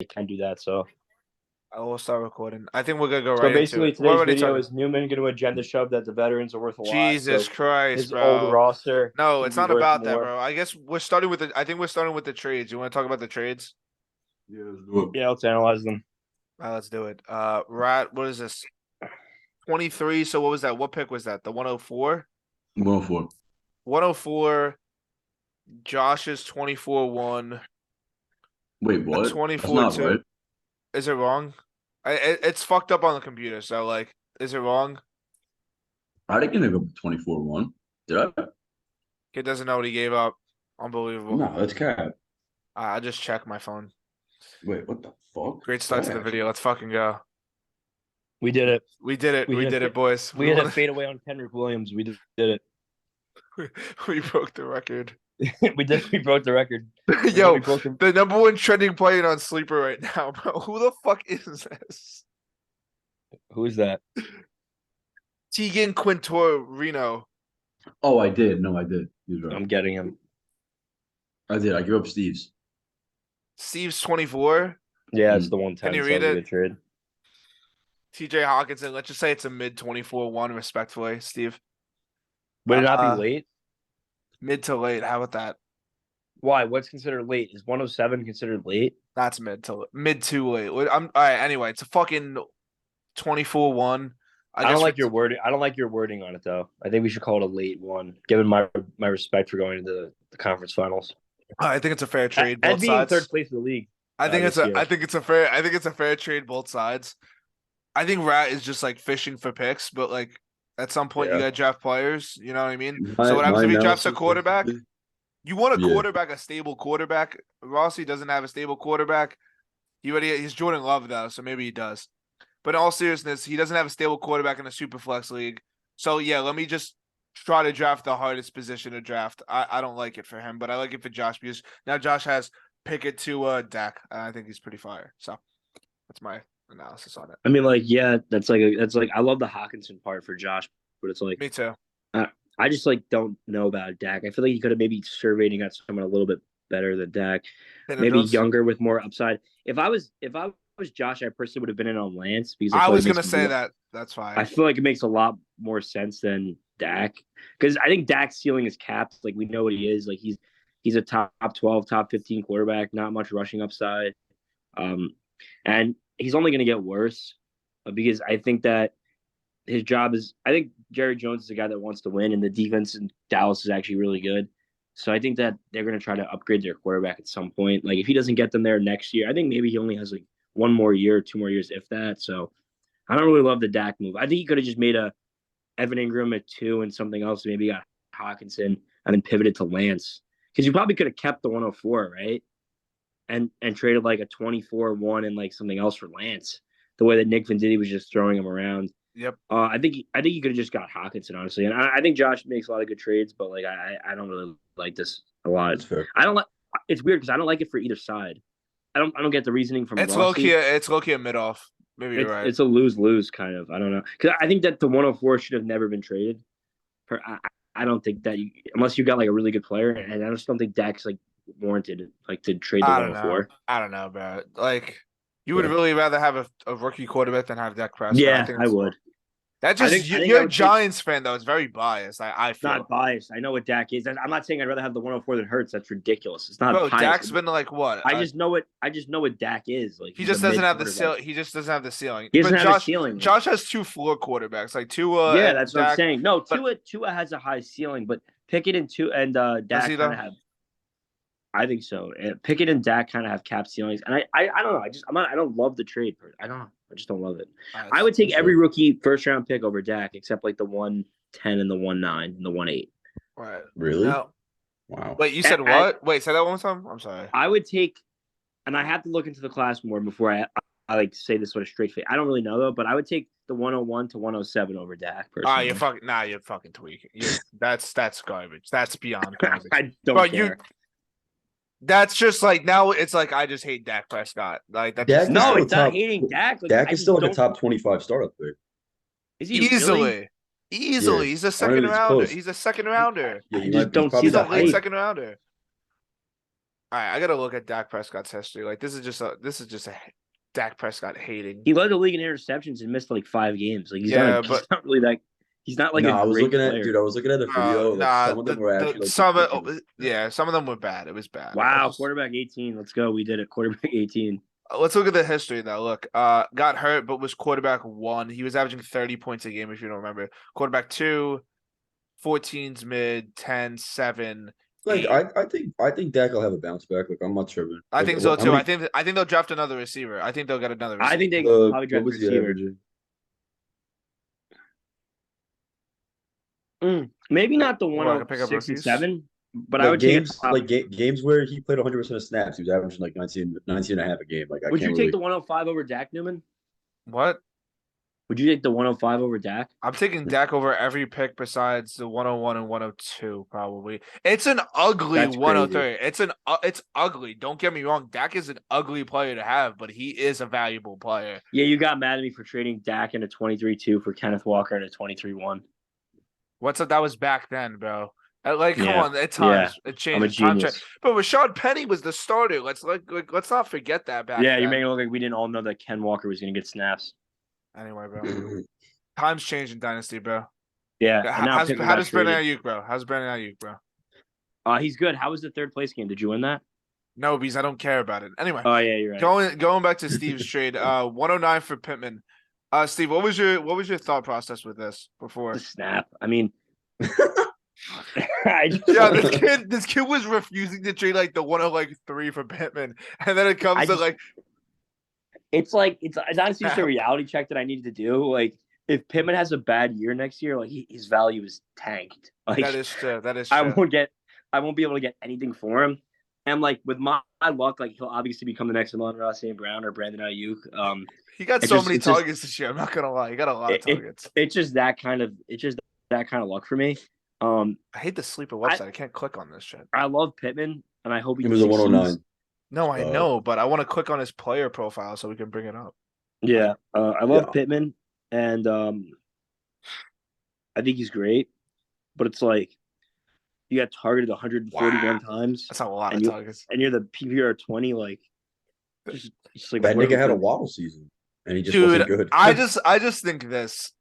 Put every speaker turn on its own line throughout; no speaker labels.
can do that. So
I will start recording. I think we're gonna go
so
right into
basically
it. We're
today's
already
video
started.
is Newman going to agenda shove that the veterans are worth a lot.
Jesus
So
Christ,
his old
bro.
roster
No,
can
it's
be
not
worth
about that,
more.
bro. I guess we're starting with the. I think we're starting with the trades. You want to talk about the trades?
Yeah, let's do it.
Yeah, let's analyze them.
All right, let's do it. Rat. What is this? 23. So what was that? What pick was that? The 104.
I'm going for it.
104. Josh's 24-1.
Wait, what? That's
24-2.
not right.
Is it wrong? It's fucked up on the computer. So like, is it wrong?
I didn't give up 24-1. Did I?
Kid doesn't know what he gave up. Unbelievable.
No, that's cap.
I just checked my phone.
Wait, what the fuck?
Great start to the video. Let's fucking go.
We did it.
We did it. We did it, boys.
We had a fadeaway on Kendrick Williams. We did it.
We broke the record.
We did. We broke the record.
Yo, the number one trending player on Sleeper right now, bro. Who the fuck is this?
Who is that?
Tegan Quintorino.
Oh, I did. No, I did. He was right.
I'm getting him.
I did. I gave up Steve's.
Steve's 24.
Yeah, it's the 110.
Can you read it?
Trade.
TJ Hawkinson. Let's just say it's a mid 24-1, respectfully, Steve.
Would it not be late?
Mid to late. How about that?
Why? What's considered late? Is 107 considered late?
That's mid too late. I'm all right. Anyway, it's a fucking 24-1.
I don't like your wording. I don't like your wording on it though. I think we should call it a late one, given my respect for going to the conference finals.
I think it's a fair trade.
And
both
being
sides.
third place in the league.
I think it's a fair trade. Both sides. I think Rat is just like fishing for picks, but like at some point you gotta draft players. You know what I mean? So what happens if he drafts a quarterback? You want a quarterback, a stable quarterback. Rossi doesn't have a stable quarterback. He's Jordan Love though, so maybe he does. But in all seriousness, he doesn't have a stable quarterback in a super flex league. So yeah, let me just try to draft the hardest position to draft. I don't like it for him, but I like it for Josh because now Josh has Pickett to Dak. I think he's pretty fire. So that's my analysis on it.
I mean, like, yeah, that's like I love the Hawkinson part for Josh, but it's like
me too.
I just like don't know about Dak. I feel like he could have maybe surveyed and got someone a little bit better than Dak, maybe younger with more upside. If I was Josh, I personally would have been in on Lance because
I was gonna say that. That's fine.
I feel like it makes a lot more sense than Dak because I think Dak's ceiling is capped. Like we know what he is. Like he's a top 12, top 15 quarterback. Not much rushing upside, and he's only gonna get worse because I think that his job is. I think Jerry Jones is a guy that wants to win, and the defense in Dallas is actually really good. So I think that they're gonna try to upgrade their quarterback at some point. Like if he doesn't get them there next year, I think maybe he only has like 1 more year, 2 more years, if that. So I don't really love the Dak move. I think he could have just made a Evan Ingram at 2 and something else. Maybe got Hawkinson and then pivoted to Lance because you probably could have kept the 104, right? And traded like a 24-1 and like something else for Lance. The way that Nick Venditti was just throwing him around.
Yep.
I think he could have just got Hawkinson, honestly. And I think Josh makes a lot of good trades, but like I don't really like this a lot.
That's fair.
I don't like. It's weird because I don't like it for either side. I don't get the reasoning from.
It's
Rossi.
low key a mid off. Maybe you're right.
It's a lose kind of. I don't know because I think that the 104 should have never been traded. I don't think that unless you got like a really good player, and I just don't think Dak's like warranted like to trade the 104.
I don't know, bro. Like you would really rather have a rookie quarterback than have Dak Prescott.
Yeah, I would.
That just you're a Giants fan though. It's very biased. I feel
not biased. I know what Dak is. I'm not saying I'd rather have the 104 than Hurts. That's ridiculous. It's not.
Bro, Dak's been like what?
I just know what Dak is. Like
he just doesn't have the ceiling. He just doesn't have the ceiling.
He doesn't have the ceiling.
Josh has 2 floor quarterbacks, like Tua.
Yeah, that's what I'm saying. No, Tua has a high ceiling, but Pickett and Dak kind of have. I think so. Pickett and Dak kind of have cap ceilings, and I don't know. I don't love the trade. I don't know. I just don't love it. I would take every rookie first round pick over Dak, except like the 110 and the 19 and the 18.
Right.
Really?
No.
Wow.
Wait, you said what? Wait, say that one more time. I'm sorry.
I would take, and I have to look into the class more before I like say this with a straight face. I don't really know though, but I would take the 101 to 107 over Dak. Personally.
You're fucking tweaking. That's garbage. That's beyond garbage.
I don't care.
That's just like now. It's like I just hate Dak Prescott. Like that's
Dak
no, it's not hating Dak. Like,
Dak is still like a top 25 startup pick.
Is he
easily?
Yeah.
He's a second rounder. He's a second rounder.
Yeah,
I just don't see the
late second rounder. right, I gotta look at Dak Prescott's history. Like this is just a Dak Prescott hating.
He led the league in interceptions and missed like 5 games. Like he's not really that. He's not like
No,
a
I was
great
looking at,
player.
dude. I was looking at a video. Like some of them were actually like
some
ridiculous.
some of them were bad. It was bad.
Wow, quarterback 18. Let's go. We did it. Quarterback 18.
Let's look at the history though. Look, got hurt, but was quarterback 1. He was averaging 30 points a game, if you don't remember. Quarterback 2, 14's mid, 10, 7.
Like I think Dak will have a bounce back. Like I'm not tripping.
I
Like,
think so too.
many,
I think they'll draft another receiver. I think they'll get another receiver.
I think they probably
what
draft
was he
receiver.
averaging?
Maybe not the
Well, I can pick up
106 and
rookies.
7, but
Like
I would take
games, games where he played 100% of snaps. He was averaging like 19 and a half a game. Like I
Would
can't
you
really.
take the 105 over Dak, Newman?
What?
Would you take the 105 over Dak?
I'm taking Dak over every pick besides the 101 and 102, probably. It's an ugly
That's
103. It's ugly. Don't get me wrong. Dak is an ugly player to have, but he is a valuable player.
Yeah, you got mad at me for trading Dak in a 23-2 for Kenneth Walker in a 23-1.
What's up? That was back then, bro. Like, come
Yeah.
on, it's times.
Yeah.
It
I'm a
changes. Time
genius.
but Rashad Penny was the starter. Let's not forget that back
Yeah,
then.
you're making it look like we didn't all know that Ken Walker was going to get snaps.
Anyway, bro. Times change in Dynasty, bro.
Yeah.
How does Brandon Ayuk, bro? How's Brandon Ayuk, bro?
He's good. How was the third place game? Did you win that?
No, because I don't care about it. Anyway.
Oh yeah, you're right.
Going back to Steve's trade, 109 for Pittman. Steve, what was your thought process with this before?
The snap. I mean,
this kid was refusing to trade like the 103 for Pittman, and then it comes to like.
It's honestly just a reality check that I needed to do. Like, if Pittman has a bad year next year, like his value is tanked. Like
that is true.
I won't be able to get anything for him. And like with my luck, like he'll obviously become the next Amon-Ra St. Brown or Brandon Ayuk.
He got so many targets this year. I'm not gonna lie, he got a lot of targets.
It's just that kind of luck for me.
I hate the sleeper website. I can't click on this shit.
I love Pittman, and I hope he
was a 109.
No, I know, but I want to click on his player profile so we can bring it up.
Yeah, I love Pittman, and I think he's great. But it's like you got targeted 141 times.
That's not a lot of targets.
And you're the PPR 20. Like, just like
that nigga had a Waddle season, and he just wasn't good.
I just think this.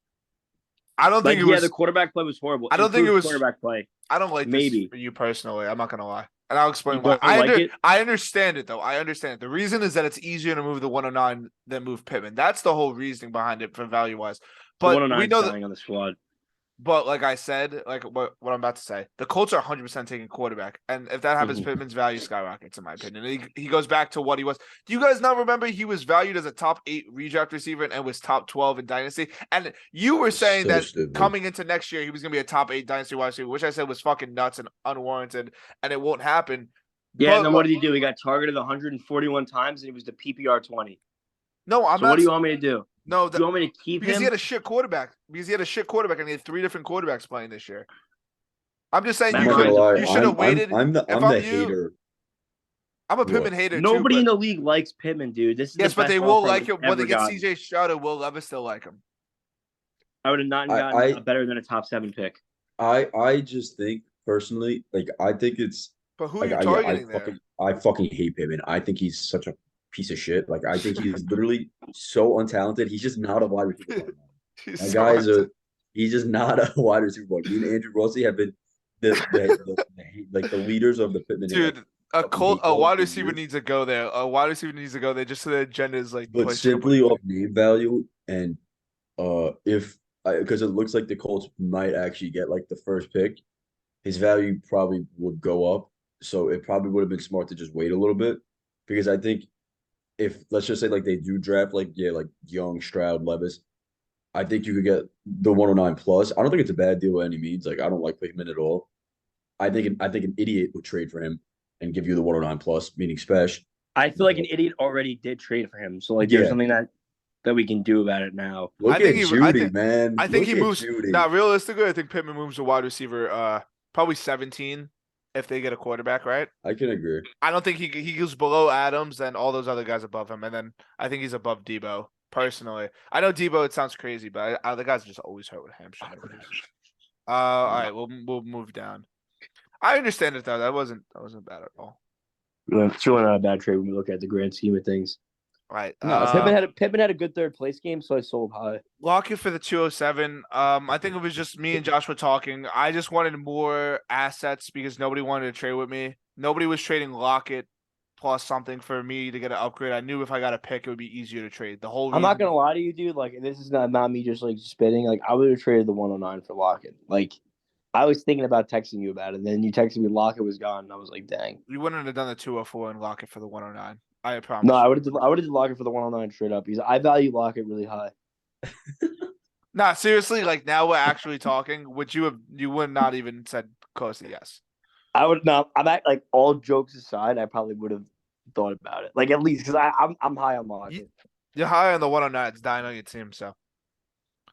I don't think it was.
Yeah, the quarterback play was horrible.
I don't think it was
quarterback play.
I don't like
maybe
this for you personally. I'm not gonna lie, and I'll explain why. I understand it though. I understand it. The reason is that it's easier to move the 109 than move Pittman. That's the whole reasoning behind it for value wise. But we know that
on the squad.
But like I said, like what I'm about to say, the Colts are 100% taking quarterback, and if that happens, Pittman's value skyrockets, in my opinion. He goes back to what he was. Do you guys not remember he was valued as a top 8 redraft receiver and was top 12 in Dynasty? And you were saying that coming into next year he was gonna be a top 8 Dynasty wide receiver, which I said was fucking nuts and unwarranted, and it won't happen.
Yeah, and then what did he do? He got targeted 141 times, and he was the PPR 20.
No, I'm not.
What do you want me to do?
No,
do you want me to keep
because
him?
He had a shit quarterback. Because he had a shit quarterback, and he had 3 different quarterbacks playing this year. I'm just saying you should have waited.
I'm the hater.
I'm a Pittman hater.
Nobody in the league likes Pittman, dude. This is
but they will like him when they get CJ Stroud. Or Will Levis still like him.
I would have not gotten better than a top 7 pick.
I just think personally, like I think it's.
But who are you targeting there?
I fucking hate Pittman. I think he's such a piece of shit. Like I think he's literally so untalented. He's just not a wide receiver. He's just not a wide receiver. Me and Andrew Rossi have been the leaders of the Pittman.
Dude, a wide receiver needs to go there. A wide receiver needs to go there just so the agenda is like.
But simply off name value and because it looks like the Colts might actually get like the first pick, his value probably would go up. So it probably would have been smart to just wait a little bit, because I think if let's just say like they do draft like Young, Stroud, Levis, I think you could get the 109 plus. I don't think it's a bad deal by any means. Like I don't like Pittman at all. I think an idiot would trade for him and give you the 109 plus, meaning special.
I feel like an idiot already did trade for him. So like there's something that we can do about it now.
Look at Judy, man.
I think he moves. Now, realistically, I think Pittman moves a wide receiver probably 17 if they get a quarterback, right?
I can agree.
I don't think he goes below Adams and all those other guys above him. And then I think he's above Debo, personally. I know Debo, it sounds crazy, but the guys just always hurt with hamstring. All right, we'll move down. I understand it, though. That wasn't bad at all.
It's really not a bad trade when we look at the grand scheme of things.
Right.
No, Pittman had a good third place game, so I sold high.
Lockett for the 207. I think it was just me and Josh were talking. I just wanted more assets because nobody wanted to trade with me. Nobody was trading Lockett plus something for me to get an upgrade. I knew if I got a pick, it would be easier to trade. The whole
I'm not
reason-
gonna lie to you, dude. Like, this is not me just like spitting. Like, I would have traded the 109 for Lockett. Like, I was thinking about texting you about it. And then you texted me Lockett was gone, and I was like, dang.
You wouldn't have done the 204 and Lockett for the 109. I promise.
No, I would have did Lockett for the 109 straight up because I value Lockett really high.
Nah, seriously, like now we're actually talking. You would not even said close to yes.
I would not. I'm at like all jokes aside. I probably would have thought about it. Like at least because I'm high on Lockett.
You're high on the 109. It's dying on your team, so.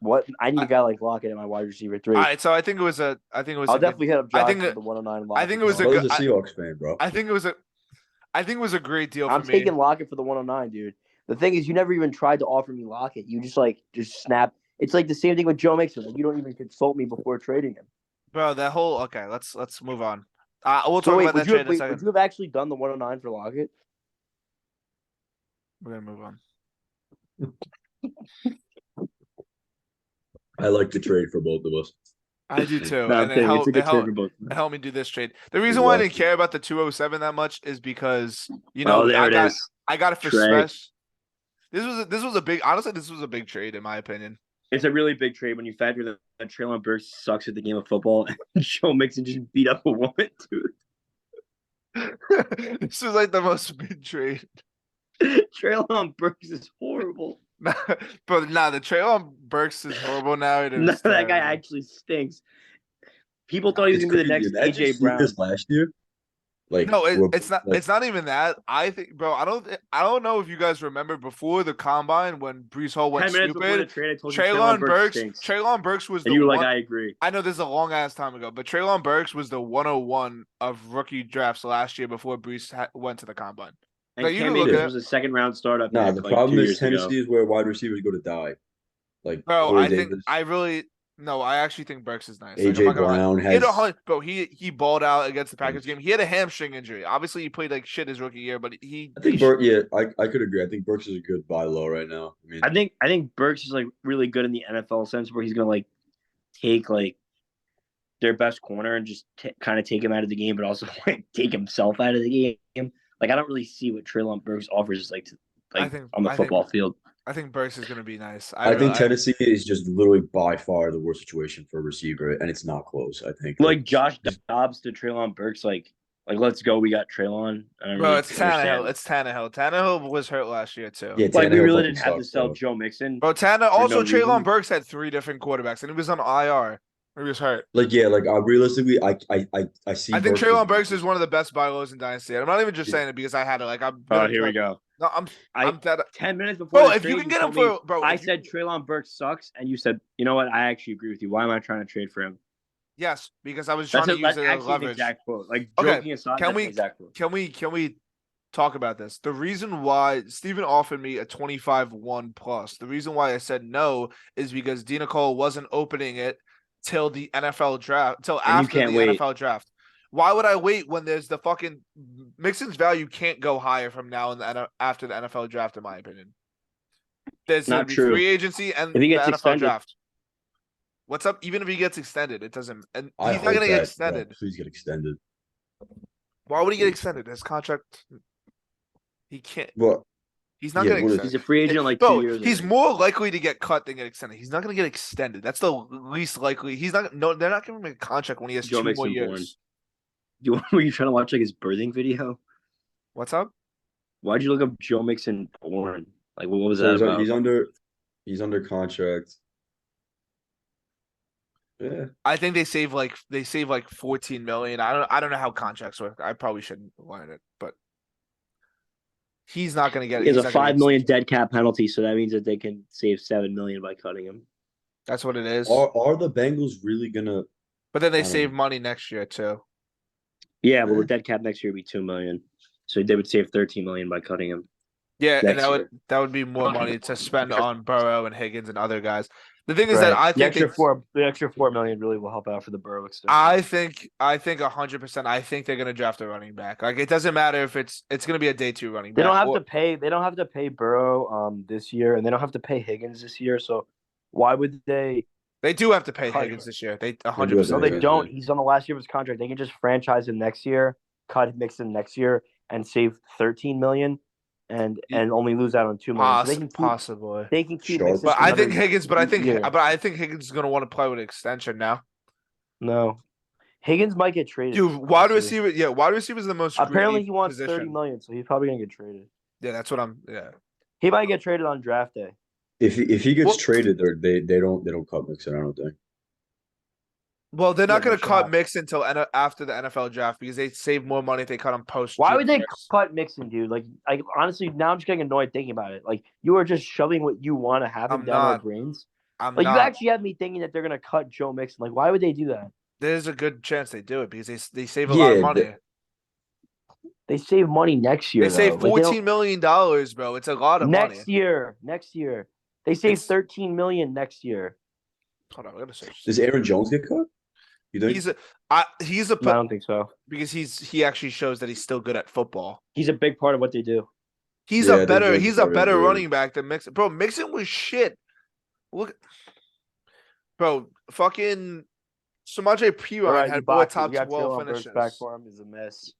What I need a guy like Lockett in my wide receiver 3.
All right, so I think it was. I'll
definitely hit up Josh
I think
with the 109 Lockett.
I think it was a
Bro's
good.
a Seahawks fan, bro.
I think it was a great deal for
I'm
me.
taking Lockett for the 109, dude. The thing is, you never even tried to offer me Lockett. You just snap. It's like the same thing with Joe Mixon. Like, you don't even consult me before trading him.
Bro, that whole okay. Let's move on. We'll
So
talk
wait,
about that trade in a second.
would you have actually done the 109 for Lockett?
We're gonna move on.
I like the trade for both of us.
I do too.
No,
And
it's a good trade for both.
it helped me do this trade. The reason why I didn't
Exactly.
care about the 207 that much is because you know
there it is.
I got it for
Trey.
special. This was a big honestly, this was a big trade in my opinion.
It's a really big trade when you factor that Treylon Burks sucks at the game of football and Joe Mixon just beat up a woman, dude.
This was like the most mid trade.
Treylon Burks is horrible.
But the Treylon Burks is horrible now.
No, that guy actually stinks. People thought he was gonna be the next AJ Brown.
This last year, like
no, it's not. It's not even that. I think, bro. I don't know if you guys remember before the combine when Brees Hall went
10 minutes before the
stupid.
trade, I told you
Treylon Burks.
stinks.
Treylon Burks was
And
the
you were
one.
like, I agree.
I know this is a long ass time ago, but Treylon Burks was the 101 of rookie drafts last year before Brees went to the combine.
And
No, you
Cam
can look
Akers
at
was a second round startup.
Nah,
pick,
the
like,
problem
2
is
years ago.
Tennessee is where wide receivers go to die. Like
Bro,
Corey
I think
Davis,
I really no. I actually think Burks is nice. Like, I'm
AJ
not gonna lie.
Brown
He had
has.
bro, he balled out against the Packers game. He had a hamstring injury. Obviously, he played like shit his rookie year, but
I think I could agree. I think Burks is a good buy low right now. I mean,
I think Burks is like really good in the NFL sense where he's gonna like take like their best corner and just kind of take him out of the game, but also like take himself out of the game. Like I don't really see what Treylon Burks offers like on the football field.
I think Burks is gonna be nice.
I think Tennessee is just literally by far the worst situation for a receiver, and it's not close. I think
like Josh Dobbs to Treylon Burks, like let's go. We got Treylon.
Bro, it's Tannehill. It's Tannehill. Tannehill was hurt last year too.
Yeah,
like we
Tannehill
really
fucking
didn't have to
sucks,
sell
bro.
Joe Mixon.
Bro, also Treylon
reason.
Burks had 3 different quarterbacks, and he was on IR. He was hurt.
Like realistically, I see.
I think Treylon Burks is one of the best buy lows in Dynasty. I'm not even just saying it because I had it. Like I'm.
Oh, here we go.
No, I'm that.
10 minutes before.
Bro,
the
if
trade,
you can get him
told me-
for bro,
I said Treylon Burks sucks, and you said, you know what? I actually agree with you. Why am I trying to trade for him?
yes, because I was trying
That's
to use it as
actually an
leverage.
exact quote. Like
Okay,
joking aside,
can
that's
we-
an exact quote.
Can we talk about this? The reason why Steven offered me a 25-1 plus. The reason why I said no is because Dina Cole wasn't opening it till the NFL draft, till after the NFL draft. Why would I wait when there's the fucking Mixon's value can't go higher from now and after the NFL draft, in my opinion. There's
Not
gonna be
true.
free agency and
If he
the
gets
NFL
extended.
draft. What's up? Even if he gets extended, it doesn't. And
I
he's not
hope
gonna get
that,
extended.
bro, please get extended.
Why would he get extended? His contract, he can't.
Well,
He's not
Yeah,
gonna
what is-
extend.
He's a free agent in like
Bro,
2 years.
he's
already.
more likely to get cut than get extended. He's not gonna get extended. That's the least likely. He's not. No, they're not giving him a contract when he has
Joe
2 more
Mixon
years.
born. Were you trying to watch like his birthing video?
What's up?
Why'd you look up Joe Mixon born? Like what was
so
that
he's,
about?
he's under contract. Yeah,
I think they save like 14 million. I don't know how contracts work. I probably shouldn't learn it, but he's not gonna get it.
He has
He's
a
not gonna
$5
get
million
extended.
dead cap penalty, so that means that they can save $7 million by cutting him.
That's what it is.
are the Bengals really gonna?
But then they
I don't
save
know.
money next year too.
Yeah, but the dead cap next year would be $2 million, so they would save $13 million by cutting him.
Yeah, and
Next year.
that would be more money to spend on Burrow and Higgins and other guys. The thing is that I think
the extra 4 million really will help out for the Burrow extension.
I think 100%. I think they're gonna draft a running back. Like it doesn't matter if it's gonna be a day 2 running back.
They don't have to pay. They don't have to pay Burrow this year, and they don't have to pay Higgins this year. So why would they?
They do have to pay Higgins this year. They 100%.
No, they don't. He's on the last year of his contract. They can just franchise him next year, cut Mixon next year, and save 13 million, and only lose out on 2 million. So they can
possibly.
They can keep Mixon.
But I think Higgins. But I think Higgins is gonna want to play with an extension now.
No, Higgins might get traded.
Dude, wide receiver. Yeah, wide receiver is the most.
Apparently, he wants 30 million, so he's probably gonna get traded.
Yeah, that's what I'm. Yeah,
he might get traded on draft day.
If he gets traded, they don't cut Mixon. I don't think.
Well, they're not going to cut Mixon until after the NFL draft because they save more money if they cut him post.
Why would they cut Mixon, dude? Like, honestly, now I'm just getting annoyed thinking about it. Like, you are just shoving what you want to happen down our brains. You actually have me thinking that they're going to cut Joe Mixon. Like, why would they do that?
There's a good chance they do it because they save a lot of money.
They save money next year.
They save $14 million, bro. It's a lot of money.
Next year. They save 13 million next year.
Hold on, I'm gonna search.
Does Aaron Jones get cut? You think
he's a?
I don't think so
because he actually shows that he's still good at football.
He's a big part of what they do.
He's a better running back than Mixon. Bro, Mixon was shit. Look, bro, fucking Samaje Perine had more top 12 finishes.
Back for him is a miss.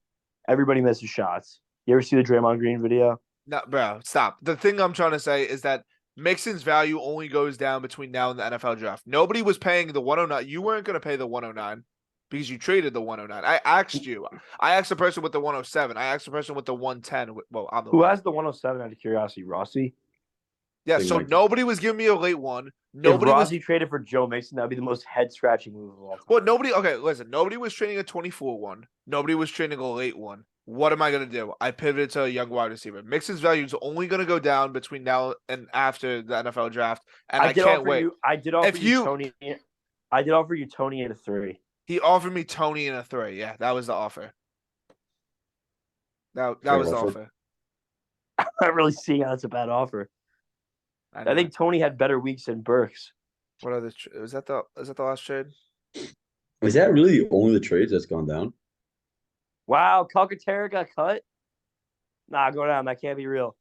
Everybody misses shots. You ever see the Draymond Green video?
No, bro, stop. The thing I'm trying to say is that Mixon's value only goes down between now and the NFL draft. Nobody was paying the 109. You weren't going to pay the 109 because you traded the 109. I asked you. I asked the person with the 107. I asked the person with the 110. Well,
who has the 107 out of curiosity? Rossi?
Yeah, so nobody was giving me a late one.
If Rossi traded for Joe Mixon, that would be the most head-scratching move of all time.
Well, nobody was trading a 24 one. Nobody was trading a late one. What am I going to do? I pivoted to a young wide receiver. Mixon's value is only going to go down between now and after the NFL draft, and I can't wait.
I did offer you Tony. I did offer you Tony in a 3.
He offered me Tony in a 3. Yeah, that was the offer. That was the offer.
I'm not really seeing how that's a bad offer. I think Tony had better weeks than Burks.
What other? Is that the last trade?
Is that really only the trades that's gone down?
Wow, Calcaterra got cut? Nah, go down. That can't be real.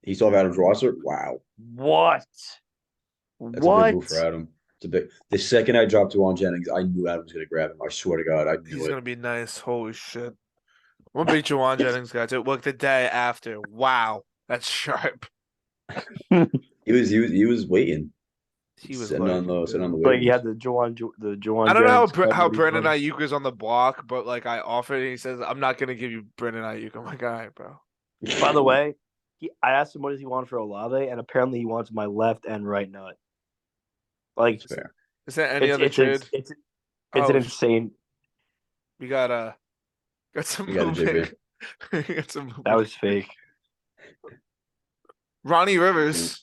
He's off Adam's roster? Wow.
What?
That's a big move for Adam. It's a big. The second I dropped Juwan Jennings, I knew Adam was going to grab him. I swear to God, I knew
He's going to be nice. Holy shit. I'm going to beat Juwan Jennings, guys. It worked the day after. Wow. That's sharp.
He was waiting.
He was
sitting on the
but he had the Juwan.
I don't know how Brandon Ayuk is on the block, but like I offered, and he says, "I'm not gonna give you Brandon Ayuk." I'm like, "All right, bro."
By the way, I asked him what does he want for Olave, and apparently he wants my left and right nut. Like,
is there any other trade?
It's an insane.
We got some moving.
That was fake.
Ronnie Rivers.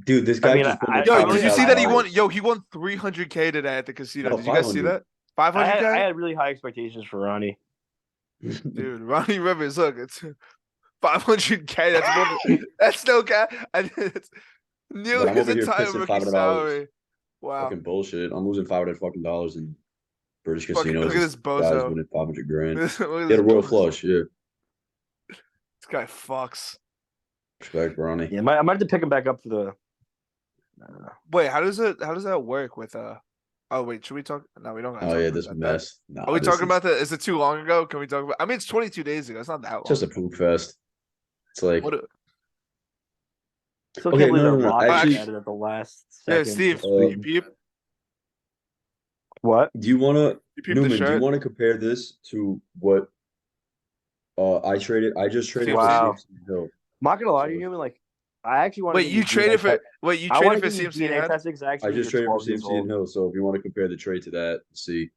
Dude, this guy.
Did you see that he won? He won $300K today at the casino. Did you guys see that? 500K.
I had really high expectations for Ronnie.
Dude, Ronnie Rivers. Look, it's 500K. That's more. That's no cap. It's nearly his entire rookie salary. Wow.
Fucking bullshit. I'm losing $500 in British casinos.
Look at this bozo.
Guys winning $500,000. Get a royal flush. Yeah.
This guy fucks.
Respect, Ronnie.
Yeah, I might have to pick him back up for the. I don't know.
Wait, how does that work with Oh wait, should we talk? No, we don't.
Oh yeah, this mess.
Are we talking about that? Is it too long ago? Can we talk about? I mean, it's 22 days ago. It's not that long.
Just a poop fest. It's like.
Still can't believe they're actually at the last second.
Yeah, Steve.
What?
Do you want to, Newman? Do you want to compare this to what? I traded. I just traded.
Wow. I'm not gonna lie to you, Newman. Like, I actually want.
Wait, you traded for? Wait, you traded for CMC and
I just traded for CMC and Hill. So if you want to compare the trade to that, see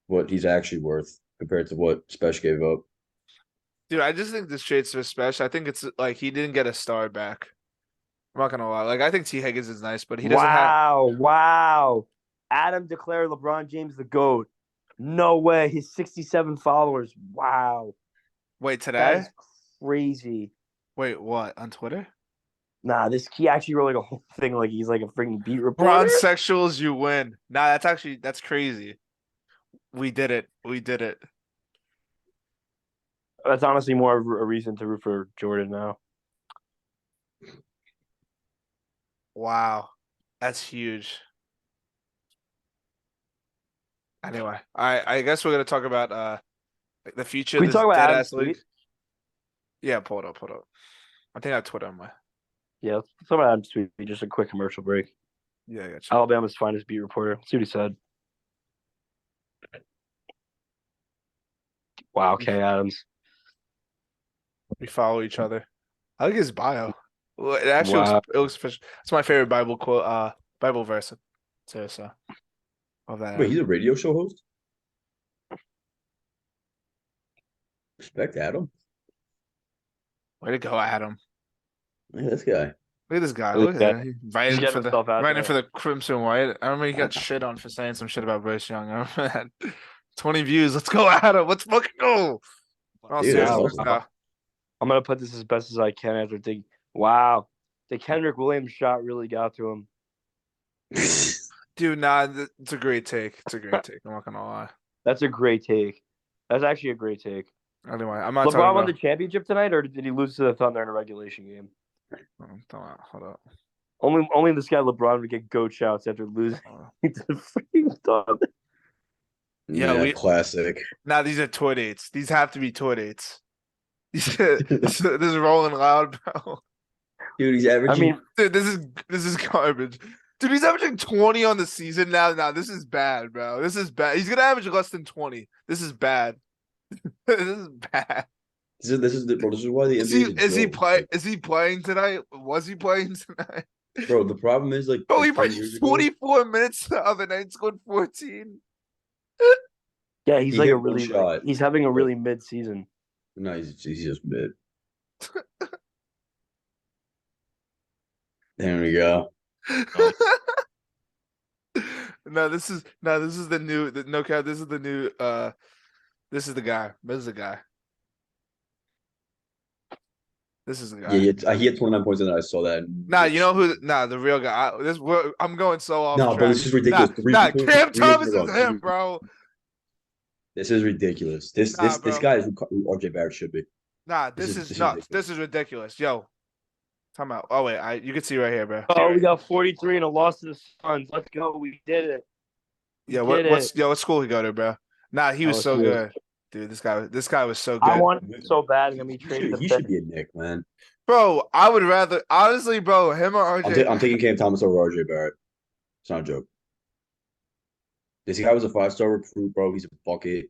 what he's actually worth compared to what Spesh gave up.
Dude, I just think this trade's for Spesh. I think it's like he didn't get a star back. I'm not gonna lie. Like, I think T. Higgins is nice, but he doesn't have.
Wow. Adam declared LeBron James the GOAT. No way. His 67 followers. Wow.
Wait, today?
That's crazy.
Wait, what? On Twitter?
Nah, he actually wrote like a whole thing like he's like a freaking beat reporter.
Bronze sexuals, you win. Nah, that's crazy. We did it. We did it.
That's honestly more of a reason to root for Jordan now.
Wow. That's huge. Anyway, I guess we're gonna talk about the future
Can
of
we
this
talk about
dead
Adam's
ass league.
tweet?
Yeah, pull it up, pull it up. I think I have Twitter on my.
Yeah, let's talk about Adam's tweet. Just a quick commercial break.
Yeah, I got you.
Alabama's finest beat reporter. Let's see what he said. Wow, okay, Adams.
We follow each other. I like his bio. Well, it actually
Wow.
looks official. It's my favorite Bible quote, Bible verse. So of that.
Wait, he's a radio show host? Respect Adam.
Way to go, Adam.
Look at this guy.
Look at this guy.
Look
Look
at
at him.
He's
Writing
getting
for the
himself out
writing
there.
for the Crimson White. I remember he got shit on for saying some shit about Bryce Young. I remember that. 20 views. Let's go, Adam. Let's fucking go. Oh,
Dude, that's
seriously.
awesome.
I'm gonna put this as best as I can after thinking. Wow, the Kendrick Williams shot really got to him.
Dude, nah, it's a great take. It's a great take. I'm not gonna lie.
That's a great take. That's actually a great take.
Anyway, I'm not
LeBron
talking
won
about.
the championship tonight, or did he lose to the Thunder in a regulation game?
Hold up.
Only this guy LeBron would get goat shouts after losing to the freaking Thunder.
Yeah,
classic.
Nah, these are toy dates. These have to be toy dates. this is Rolling Loud, bro.
Dude, he's averaging.
Dude, this is garbage. Dude, he's averaging 20 on the season now. Now this is bad, bro. This is bad. He's gonna average less than 20. This is bad. This is bad.
This is why the NBA
Is he playing tonight? Was he playing tonight?
Bro, the problem is like.
Bro, he played 44 minutes the other night, scored 14.
Yeah, he's like a really. He's having a really mid season.
No, he's just mid. There we go.
This is the new no cap. This is the new this is the guy. This is the guy. This is the guy.
Yeah, he had 29 points and I saw that.
You know who? The real guy. I'm going so off.
No, bro, this is ridiculous.
Cam Thomas is him, bro.
This is ridiculous. This guy is who RJ Barrett should be.
This is nuts. This is ridiculous. Yo, time out. Oh wait, you can see right here, bro.
Oh, we got 43 and a loss to the Suns. Let's go. We did it.
What school he go to, bro? Nah, he was so good. Dude, this guy was so good.
I want him so bad. He
should be a Knick, man.
Bro, I would rather honestly, bro, him or RJ.
I'm taking Cam Thomas over RJ Barrett. It's not a joke. This guy was a 5-star recruit, bro. He's a bucket.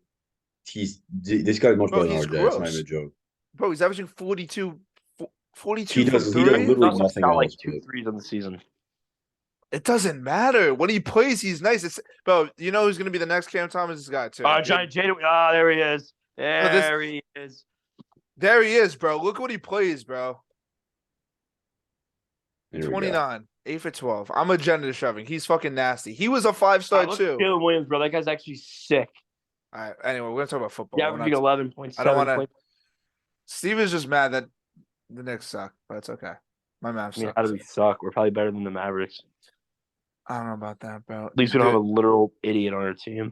This guy's much better than RJ. It's not even a joke.
Bro, he's averaging 42
he does literally nothing else.
Like 2 threes on the season.
It doesn't matter. When he plays, he's nice. Bro, you know who's gonna be the next Cam Thomas? This guy too.
Johnny Jada. There he is. He is.
There he is, bro. Look what he plays, bro. 29, 8 for 12. I'm agenda shoving. He's fucking nasty. He was a 5-star too.
Jalen Williams, bro. That guy's actually sick.
All right. Anyway, we're gonna talk about football.
Yeah, averaging 11 points.
I don't want to. Steve is just mad that the Knicks suck, but it's okay. My Mavs suck.
How do we suck? We're probably better than the Mavericks.
I don't know about that, bro.
At least we don't have a literal idiot on our team.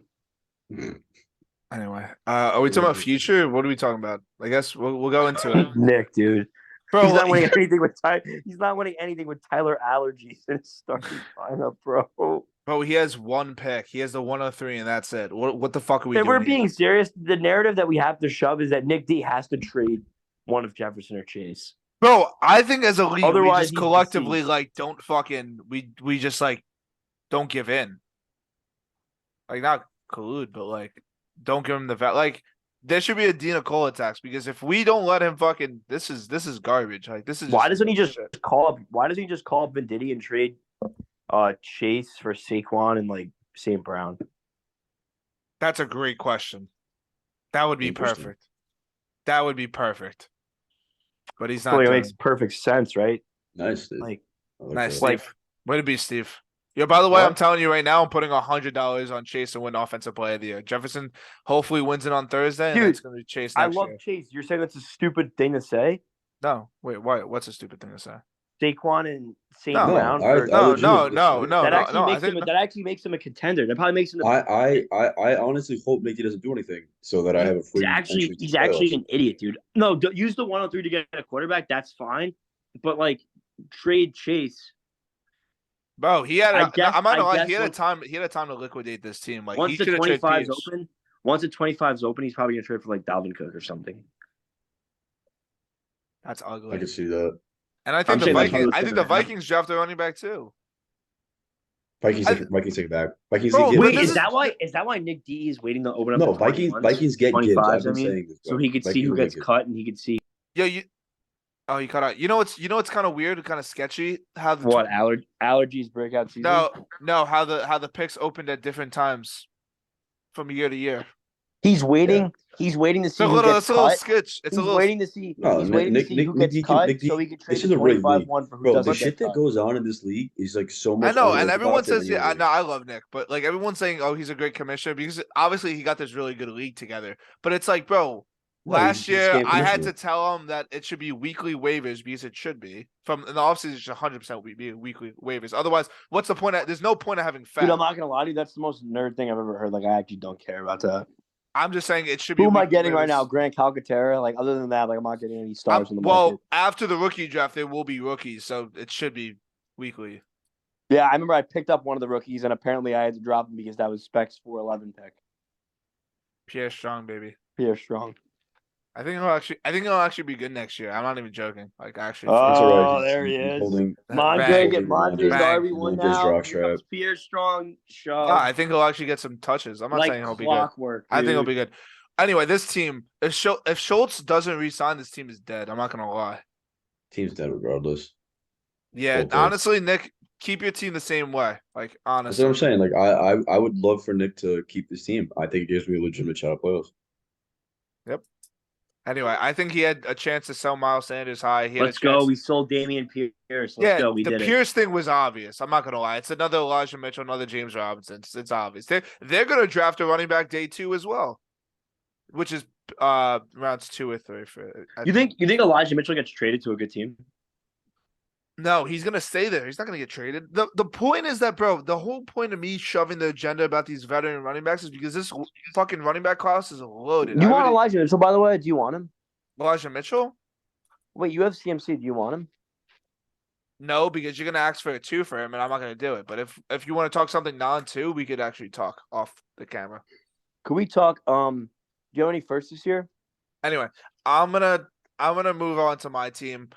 Anyway, are we talking about future? What are we talking about? I guess we'll go into it.
Nick, dude.
Bro,
he's not winning anything with He's not winning anything with Tyler allergies in his starting lineup, bro.
Bro, he has one pick. He has the 103, and that's it. What the fuck are we doing?
If we're being serious, the narrative that we have to shove is that Nick D has to trade one of Jefferson or Chase.
Bro, I think as a league,
otherwise,
we just collectively don't fucking we just don't give in. Not collude, but don't give him the there should be a Dina Cole tax because if we don't let him fucking this is garbage. This is
why doesn't he just call up Venditti and trade Chase for Saquon and St. Brown?
That's a great question. That would be perfect. That would be perfect. But he's not.
It makes perfect sense, right?
Nice, dude.
Nice, Steve. Way to be, Steve. Yo, by the way, I'm telling you right now, I'm putting $100 on Chase to win Offensive Player of the Year. Jefferson hopefully wins it on Thursday, and it's going to be Chase next year.
I love Chase. You're saying that's a stupid thing to say?
No, wait, why? What's a stupid thing to say?
Saquon and St.
No.
Brown.
I legitimately say-
No.
That actually makes him a contender. That probably makes him.
I honestly hope Nicky doesn't do anything so that I have a free entry to
He's
the
actually
playoffs.
an idiot, dude. No, use the 103 to get a quarterback. That's fine, but like trade Chase.
Bro, he had.
I guess-
I'm not
I
gonna lie.
guess
He had
once-
a time to liquidate this team. Like he
Once the
should have traded
25's
Pierce.
open, once the 25's open, he's probably gonna trade for like Dalvin Cook or something.
That's
I
ugly.
can see that.
And I
I'm
think the
saying that's
Vikings.
what's
I think
gonna
the
happen.
Vikings draft a running back too.
Vikings take it back. Vikings
Bro,
get
but
Wait,
this
is that why Nick D is waiting to open up
no
the
Vikings
21s?
Vikings get Gibbs.
25s,
I've been saying this,
so
bro.
he could see
Vikings
who
will
gets
get Gibbs.
cut and he could see
Yeah, you. Oh, you cut out. You know what's kind of weird, kind of sketchy. How the
what allergies breakout season.
no, how the picks opened at different times from year to year.
He's waiting. He's waiting to see who gets
It's a little
cut.
sketch. It's
He's
a little.
waiting to see.
No,
He's waiting to see who gets cut, so he can trade
this
the
is a really
25
league.
one for who
Bro,
doesn't
the shit
get
that
cut.
goes on in this league is like so
I
much.
know, and everyone
unorthodox
says,
than
yeah,
any
no,
other.
I love Nick, but like everyone's saying, oh, he's a great commissioner because obviously he got this really good league together. But it's like, bro,
No,
last
he's a
year
scam
I had
commissioner.
to tell him that it should be weekly waivers because it should be from in the offseason. It should 100% be weekly waivers. Otherwise, what's the point? There's no point of having fat.
Dude, I'm not gonna lie to you. That's the most nerd thing I've ever heard. Like, I actually don't care about that.
I'm just saying it should be.
Who am I
weekly
getting
waivers.
right now? Grant Calcaterra. Like, other than that, like, I'm not getting any stars in the market.
Well, after the rookie draft, there will be rookies, so it should be weekly.
Yeah, I remember I picked up one of the rookies, and apparently I had to drop him because that was Specs 411 pick.
Pierre Strong, baby.
Pierre Strong.
I think he'll actually be good next year. I'm not even joking. Like actually,
It's all right.
Oh, there he
He's
is.
holding.
Mondre,
Bang.
Mondre's
Bang.
RB1
Just
now.
rock
Here comes
strap.
Pierre Strong. Shove.
I think he'll actually get some touches. I'm not
like
saying he'll be good.
clockwork.
I think he'll
dude.
be good. Anyway, this team, if Schultz doesn't resign, this team is dead. I'm not gonna lie.
Team's dead regardless.
Yeah,
Okay.
honestly, Nick, keep your team the same way. Like
That's
honestly,
what I'm saying. Like I would love for Nick to keep this team. I think it gives me a legitimate shot at playoffs.
Anyway, I think he had a chance to sell Miles Sanders high. He had
Let's
a chance.
go. We sold Damian Pierce. Let's
Yeah,
go. We
the
did
Pierce thing was obvious. I'm not gonna lie. It's another Elijah Mitchell, another James Robinson. It's obvious. They're gonna draft a running back day 2 as well, which is rounds 2 or 3 for.
it. You think Elijah Mitchell gets traded to a good team?
No, he's gonna stay there. He's not gonna get traded. The point is that, bro, the whole point of me shoving the agenda about these veteran running backs is because this fucking running back class is loaded.
You want Elijah Mitchell, by the way? Do you want him?
Elijah Mitchell?
Wait, you have CMC. Do you want him?
No, because you're gonna ask for a 2 for him, and I'm not gonna do it. But if you want to talk something non-2, we could actually talk off the camera.
Could we talk? Do you have any firsts this year?
Anyway, I'm gonna move on to my team.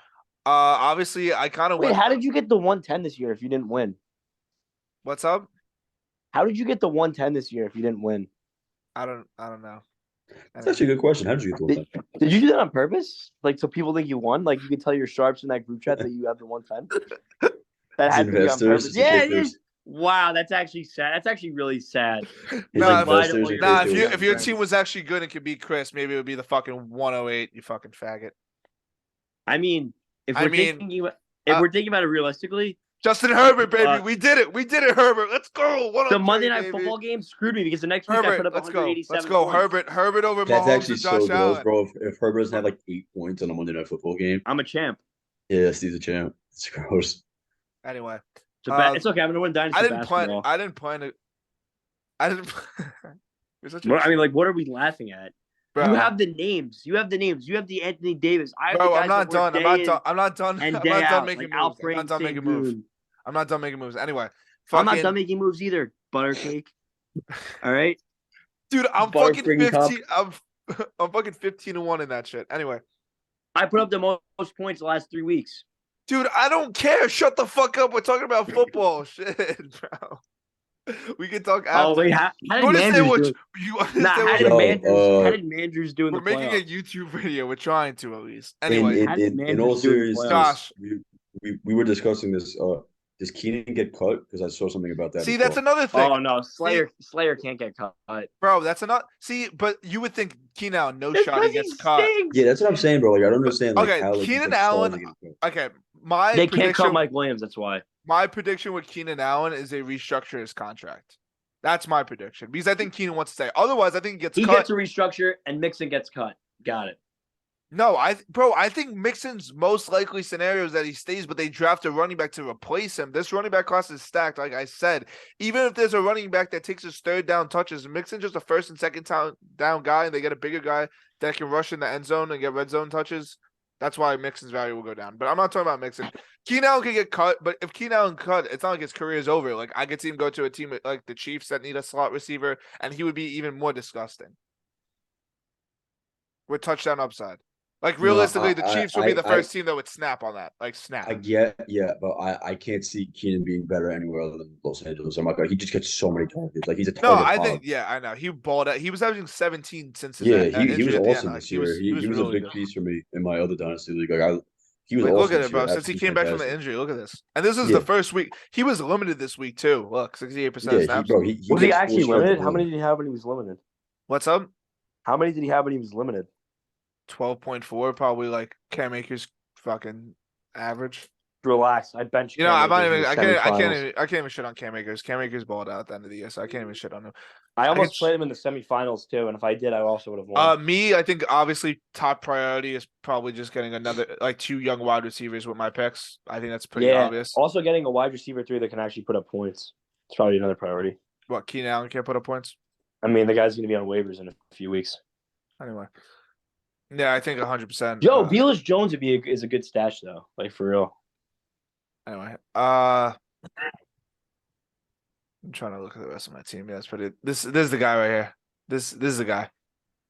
Obviously, I kind of
Wait,
went.
how did you get the 110 this year if you didn't win?
What's up?
How did you get the 110 this year if you didn't win?
I don't know.
That's actually a good question. How did you get the 110?
Did you do that on purpose? Like, so people think you won? Like, you can tell your sharps in that group chat that you have the 110? That had to be on
Investors,
purpose.
it's
Yeah, it
investors.
is. Wow, that's actually sad. That's actually really sad.
He's
Nah,
like investors and
Nah,
creativity.
if your team was actually good and could beat Chris, maybe it would be the fucking 108. You fucking faggot.
I mean, if
I
we're
mean,
thinking about it realistically,
Justin Herbert, baby, we did it. We did it, Herbert. Let's go.
the Monday Night Football game screwed me because the next week I put
Herbert,
up
let's go.
187
Let's go,
points.
Herbert over
That's
Mahomes
actually
and Josh
so gross,
Allen.
bro. If Herbert doesn't have like 8 points on a Monday Night Football game,
I'm a champ.
yeah, Steve's a champ. It's gross.
Anyway,
It's okay. I'm gonna win Dynasty basketball.
I didn't plan it. I didn't. You're such a
What, I mean, like, what are we laughing at?
bro.
You have the names. You have the Anthony Davis. I have
Bro,
the guys
I'm not
that work
done.
day in
I'm not done.
and
I'm
day
not done
out,
making
like
moves. I'm not done making moves.
Sengun.
I'm not done making moves. Anyway,
I'm not
fucking
done making moves either. Buttercake. All right.
dude, I'm
Bar
fucking
friggin' cup.
15. I'm fucking 15-1 in that shit. Anyway,
I put up the most points the last 3 weeks.
dude, I don't care. Shut the fuck up. We're talking about football. Shit, bro. We can talk after.
Oh wait, how
You
did
understand
Mandrews
what
do?
you
Nah,
understand
how
what
did
Yo,
Mandrews do in
we're
the
making a
playoffs?
YouTube video. We're trying to at least. Anyway,
how did
in all
Mandrews do in the
seriousness,
playoffs?
we were discussing this. Does Keenan get cut? Because I saw something about that.
see,
as
that's
well.
another thing.
Oh no, Slayer can't get cut.
Bro, that's not. See, but you would think Keenan, no
It's
shot, he
'cause
gets
he
caught.
stinks.
Yeah, that's what I'm saying, bro. Like I don't understand. Like
Okay,
how like,
Keenan
these, like, stars
Allen-
are getting cut.
Okay, my
They can't
prediction.
cut Mike Williams. That's why.
My prediction with Keenan Allen is they restructure his contract. That's my prediction because I think Keenan wants to stay. Otherwise, I think he gets
He
cut.
gets a restructure and Mixon gets cut. Got it.
No, I think Mixon's most likely scenario is that he stays, but they draft a running back to replace him. This running back class is stacked, like I said. Even if there's a running back that takes his third down touches, Mixon's just a first and second down guy, and they get a bigger guy that can rush in the end zone and get red zone touches. That's why Mixon's value will go down. But I'm not talking about Mixon. Keenan Allen can get cut, but if Keenan Allen cut, it's not like his career is over. Like I could see him go to a team like the Chiefs that need a slot receiver, and he would be even more disgusting with touchdown upside. Like realistically, the Chiefs would be the first team that would snap on that. Like snap.
Yeah, but I can't see Keenan being better anywhere other than Los Angeles. I'm not gonna. He just gets so many targets. Like he's a target.
No, I think I know. He balled out. He was averaging 17 since his
he was awesome
like,
this year. He was
really
a big piece for me in my other dynasty league. Like he was
like,
awesome.
Look at it, bro. Since he came back from the injury, look at this. And this is the first week. He was limited this week too. Look, 68% snaps.
Was he actually limited? How many did he have when he was limited?
What's up?
How many did he have when he was limited?
12.4, probably like Cam Akers fucking average.
Relax. I bench.
You know, I'm not even. I can't even shit on Cam Akers. Cam Akers balled out at the end of the year, so I can't even shit on him.
I almost played him in the semifinals too, and if I did, I also would have won.
I think obviously top priority is probably just getting another like 2 young wide receivers with my picks. I think that's pretty obvious.
Also, getting a wide receiver 3 that can actually put up points. It's probably another priority.
What, Keenan Allen can't put up points?
I mean, the guy's going to be on waivers in a few weeks.
Anyway. Yeah, I think 100%.
Yo, Velus Jones is a good stash though, like for real.
Anyway, I'm trying to look at the rest of my team. Yeah, that's pretty. This is the guy right here. This is the guy.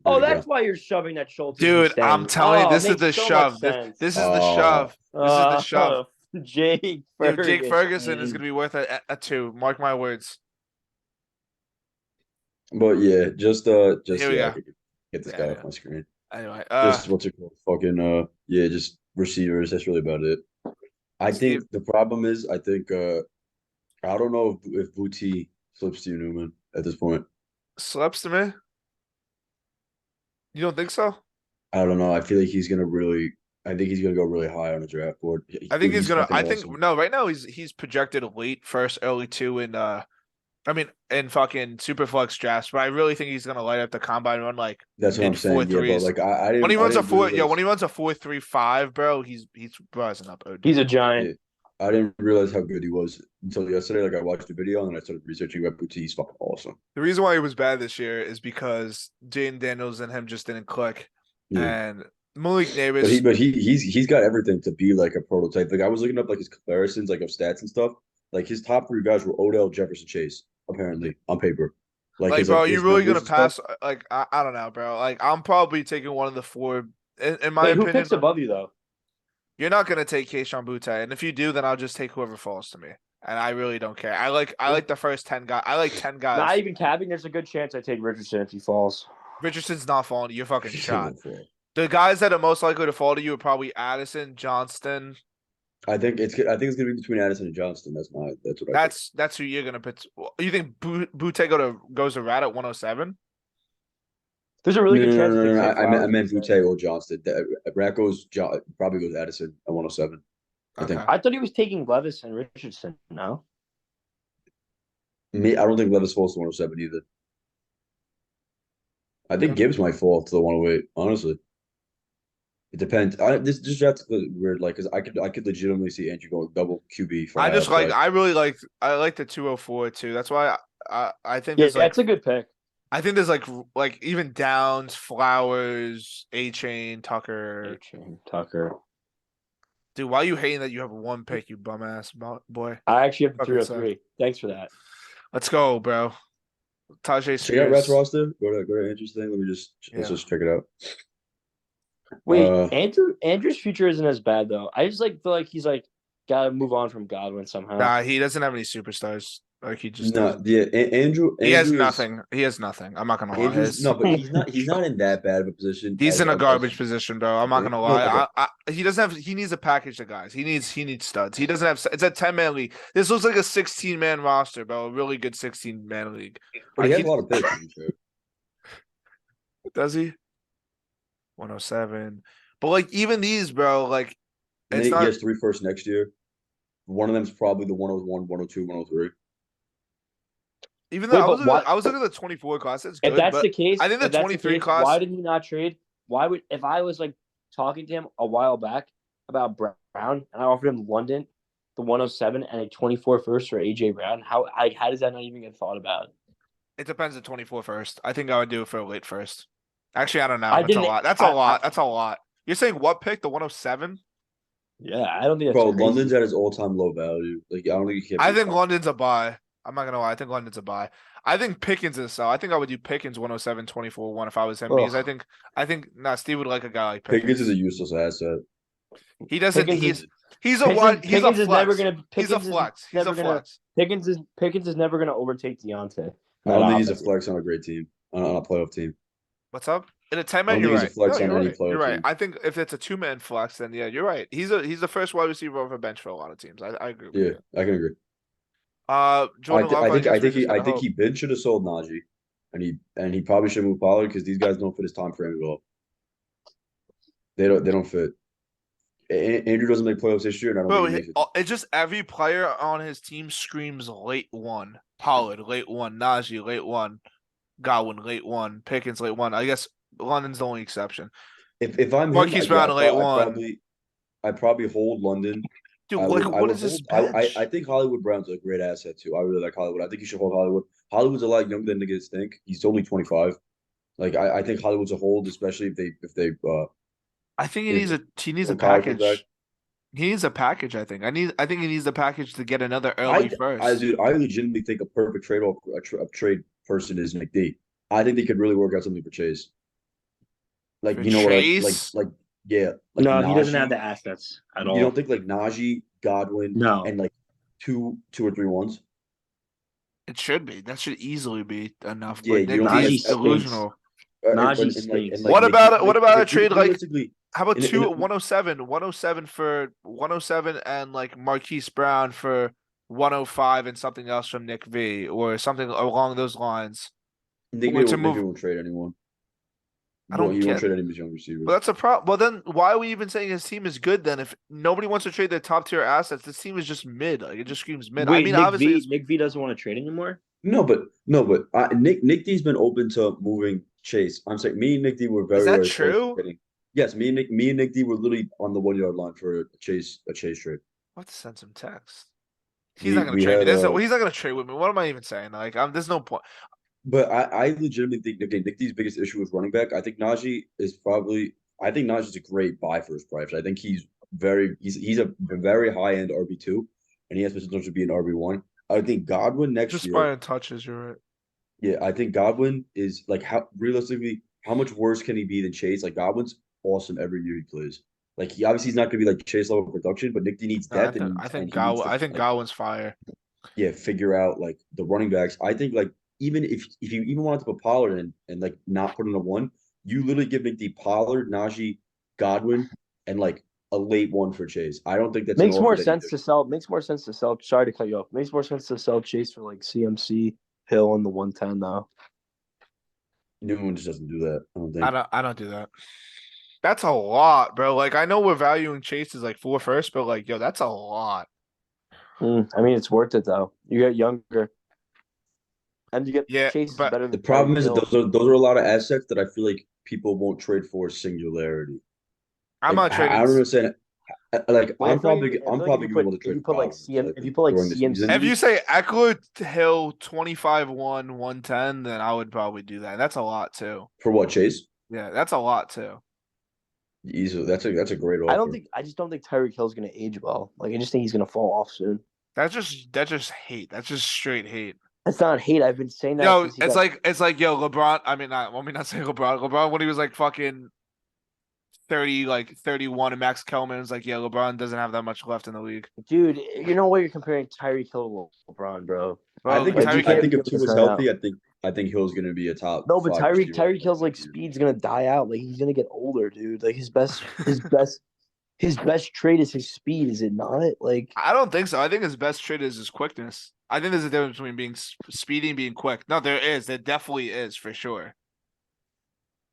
Oh, that's why you're shoving that Schultz.
Dude, I'm telling you, this is the shove. This is the shove. This is the shove.
Jake Ferguson.
Jake Ferguson is gonna be worth a 2. Mark my words.
But yeah, just
Here we go.
I could get this guy off my screen.
Anyway,
just what's it called? Fucking just receivers. That's really about it. I think the problem is, I don't know if Booty slips to you, Newman, at this point.
Slips to me? You don't think so?
I don't know. I feel like I think he's gonna go really high on the draft board.
No, right now he's projected late first, early 2 in fucking Superflex drafts, but I really think he's gonna light up the combine run like
that's what I'm saying. Yeah, but like I didn't,
when he runs a 4.35, bro, he's rising up.
He's a giant.
Yeah. I didn't realize how good he was until yesterday. Like I watched the video and then I started researching about Booty. He's fucking awesome.
The reason why he was bad this year is because Jaden Daniels and him just didn't click. Yeah. And Malik Neighbors,
but he's got everything to be like a prototype. Like I was looking up like his comparisons, like of stats and stuff. Like his top 3 guys were Odell, Jefferson, Chase. Apparently, on paper.
Like bro, you're really gonna pass? Like I don't know, bro. Like I'm probably taking one of the 4. In my opinion,
who picks above you though?
You're not gonna take Kayshon Boutte, and if you do, then I'll just take whoever falls to me. And I really don't care. I like the first 10 guys. I like 10 guys.
Not even capping. There's a good chance I take Richardson if he falls.
Richardson's not falling to you. You're fucking shot. The guys that are most likely to fall to you are probably Addison, Johnston.
I think it's gonna be between Addison and Johnston.
That's who you're gonna put. You think Boutte goes to Rat at 107?
There's a really good chance.
No. I meant Boutte or Johnston. Rat probably goes Addison at 107.
I thought he was taking Levis and Richardson. No,
I don't think Levis falls to 107 either. I think Gibbs might fall to the 108. Honestly. It depends. This draft is weird, like, because I could legitimately see Andrew going double QB.
I like the 204 too. That's why I think
that's a good pick.
I think there's like even Downs, Flowers, A-Chain, Tucker. Dude, why are you hating that you have 1 pick, you bum ass boy?
I actually have the 303. Thanks for that.
Let's go, bro. Tajay Spears.
Check out Rat's roster. Go to Andrew's thing. Let's just check it out.
Wait, Andrew's future isn't as bad though. I just feel like he's gotta move on from Godwin somehow.
Nah, he doesn't have any superstars. Like he just
Andrew
has nothing. He has nothing. I'm not gonna lie.
But he's not in that bad of a position.
He's in a garbage position, bro. I'm not gonna lie. He doesn't have. He needs a package of guys. He needs studs. He doesn't have. It's a 10-man league. This looks like a 16-man roster, bro. A really good 16-man league.
But he has a lot of picks.
Does he? 107. But like even these, bro, like
and he has 3 firsts next year. One of them's probably the 101, 102, 103.
Even though I was looking at the 24 class. It's good,
if that's the case,
I think the 23 class.
Why did he not trade? Why would if I was like talking to him a while back about Brown, and I offered him London, the 107, and a 24 first for AJ Brown. How does that not even get thought about?
It depends on 24 first. I think I would do it for a late first. Actually, I don't know.
I
That's a
didn't.
lot. That's a lot. That's a lot. You're saying what pick? The 107?
Yeah, I don't think that's
Bro,
crazy.
London's at his all-time low value. Like, I don't think you can't.
I think London's a buy. I'm not gonna lie. I think London's a buy. I think Pickens is so. I think I would do Pickens 107, 24, 1 if I was him because I think Steve would like a guy like Pickens.
Pickens is a useless asset.
He doesn't.
Pickens
he's a what? He's a
Pickens is
flex.
never gonna.
He's a flex. He's a flex.
Pickens is never gonna overtake Deontay.
I don't think he's a flex on a great team, on a playoff team.
What's up? In a 10-man,
I don't
you're
think
right.
he's a flex on any
You're
playoff
right.
team.
I think if it's a 2-man flex, then yeah, you're right. He's the first wide receiver off a bench for a lot of teams. I agree with you.
Yeah, I can agree.
Jordan Love,
I think he bid should have sold Najee, and he probably should move Pollard because these guys don't fit his time frame at all. They don't fit. Andrew doesn't make playoffs this year, and I don't think he makes it.
It's just every player on his team screams late one. Pollard late one, Najee late one, Godwin late one, Pickens late one. I guess London's the only exception.
If I'm
Marquise Brown late one,
I'd probably hold London.
Dude, what is this bench?
I think Hollywood Brown's a great asset too. I really like Hollywood. I think you should hold Hollywood. Hollywood's a lot younger than niggas think. He's only 25. Like I think Hollywood's a hold, especially if they
I think he needs a package. He needs a package. I think he needs a package to get another early first.
I legitimately think a perfect trade person is McD. I think they could really work out something for Chase. Like
for
Chase? Yeah. Like
no,
Najee,
he doesn't have the assets at all.
You don't think like Najee, Godwin, and like two or three ones?
It should be. That should easily be enough.
Yeah,
but Najee's delusional.
Najee stinks.
What about a trade like? How about 107 for 107 and like Marquise Brown for 105 and something else from Nick V or something along those lines?
Nick won't trade anyone.
I don't
he won't trade any of his young receivers.
But that's a problem. Well, then why are we even saying his team is good then? If nobody wants to trade their top tier assets, this team is just mid. Like it just screams mid.
Wait, I mean, obviously, Nick V doesn't want to trade anymore.
No, but Nick D's been open to moving Chase. I'm saying me and Nick D were very.
Is that
very
true?
Yes, me and Nick D were literally on the 1 yard line for a Chase trade.
I'll have to send some text. He's not going to trade me. He's not going to trade with me. What am I even saying? Like, there's no point.
But I legitimately think Nick D's biggest issue is running back. I think Najee's a great buy for his price. I think he's a very high end RB2, and he has potential to be an RB1. I think Godwin next year.
Just buying touches, you're right.
Yeah, I think Godwin is like how much worse can he be than Chase? Like Godwin's awesome every year he plays. Like he's not gonna be like Chase level production, but Nick D needs depth.
I think Godwin's fire.
Yeah, figure out like the running backs. I think like even if you even wanted to put Pollard in and like not put in a one, you literally give Nick D Pollard, Najee, Godwin, and like a late one for Chase. I don't think that
makes more sense to sell. Makes more sense to sell. Sorry to cut you off. Makes more sense to sell Chase for like CMC, Hill, and the 110 though.
Newman just doesn't do that. I don't think.
I don't do that. That's a lot, bro. Like I know we're valuing Chase as like 4 first, but like yo, that's a lot.
I mean, it's worth it though. You get younger, and you get Chase
but
better. Than
the problem is that those are a lot of assets that I feel like people won't trade for singularity.
I'm not trading.
I don't understand. Like I'm probably gonna be able to trade.
If you put like CMC,
if you say Eckler, Hill, 25-1, 110, then I would probably do that. That's a lot too.
For what, Chase?
Yeah, that's a lot too.
Easily, that's a great offer.
I just don't think Tyreek Hill's gonna age well. Like I just think he's gonna fall off soon.
That's just hate. That's just straight hate.
It's not hate. I've been saying that.
Yo, it's like yo, LeBron. I mean, let me not say LeBron. LeBron when he was like fucking 31, and Max Kellerman was like, yeah, LeBron doesn't have that much left in the league.
Dude, you know what? You're comparing Tyreek Hill to LeBron, bro.
I think if Tua is healthy, I think Hill's gonna be a top.
No, but Tyreek Hill's like speed's gonna die out. Like he's gonna get older, dude. Like his best trait is his speed, is it not? Like
I don't think so. I think his best trait is his quickness. I think there's a difference between being speedy and being quick. No, there is. There definitely is for sure.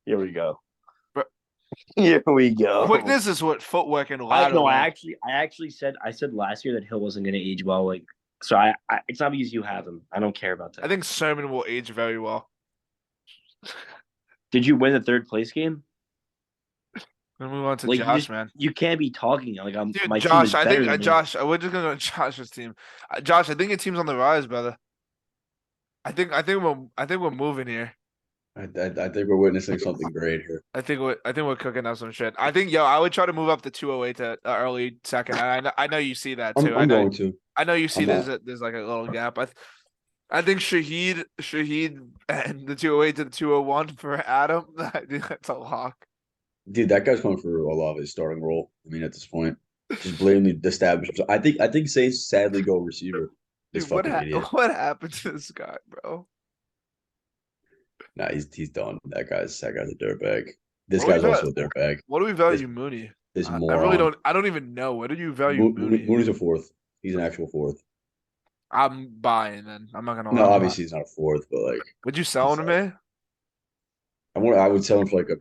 Here we go. Here we go.
Quickness is what footwork and lateral.
I actually said last year that Hill wasn't going to age well. Like, so it's not because you have him. I don't care about that.
I think Sermon will age very well.
Did you win the third place game?
We're gonna move on to
Like
Josh, man.
you can't be talking like
Dude,
my team
Josh,
is
I
better
think
than you.
Josh, we're just gonna go to Josh's team. Josh, I think your team's on the rise, brother. I think we're moving here.
I think we're witnessing something great here.
I think we're cooking up some shit. I think I would try to move up the 208 to early second. I know you see that too.
I'm going to.
I know you see
I'm not.
there's like a little gap. I think Shaheed and the 208 to the 201 for Adam. I think that's a lock.
Dude, that guy's coming for a lot of his starting role. I mean, at this point, just blatantly establish himself. I think Saints sadly go receiver. This
Dude, what
fucking idiot.
what happened to this guy, bro?
Nah, he's done. That guy's a dirtbag. This
What do we
guy's
val-
also a dirtbag.
What do we
This
value Mooney?
this
I really
moron.
don't. I don't even know. What do you value Mooney?
Mooney's a fourth. He's an actual fourth.
I'm buying. Then I'm not gonna
No,
lie.
obviously he's not a fourth, but like
Would you sell
he's
him to
like
me?
I would sell him for like a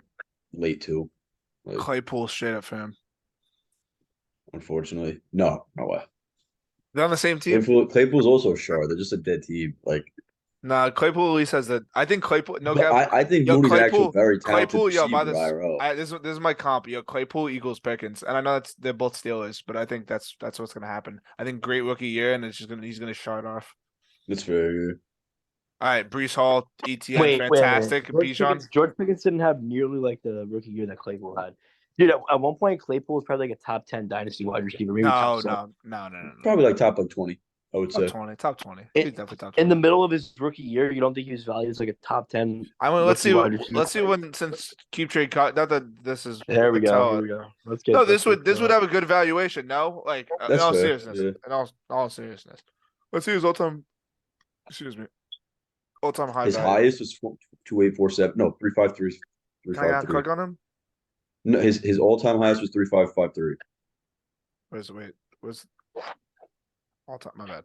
late two. Like,
Claypool straight up for him.
unfortunately, no way.
They're on the same team.
Claypool's also a shard. They're just a dead team. Like,
Nah, Claypool at least has the. I think Claypool. No
but
cap.
I think
Yo,
Mooney's actually
Claypool.
very talented
Claypool. Yo, by
receiver.
this.
IRL.
This is my comp. Yo, Claypool equals Pickens, and I know they're both Steelers, but I think that's what's gonna happen. I think great rookie year, and he's gonna shard off.
That's very good.
All right, Brees Hall, ETN,
Wait a minute.
fantastic. Bijan.
George Pickens didn't have nearly like the rookie year that Claypool had. Dude, at one point Claypool was probably like a top 10 dynasty wide receiver. Maybe top 7.
No.
Probably like top like 20, I would say.
Top 20. He's definitely top 20.
In the middle of his rookie year, you don't think he was valued as like a top 10?
I mean, let's see when since keep trade cut. Not that this is.
There we go. Here we go. Let's get.
No, this would have a good valuation. No, like in all
fair,
seriousness.
yeah.
In all seriousness. Let's see his all-time. Excuse me. All-time high.
His
value.
highest was 2847. No, 353.
Can I click on him?
No, his all-time highest was 3553.
Where's all-time? My bad.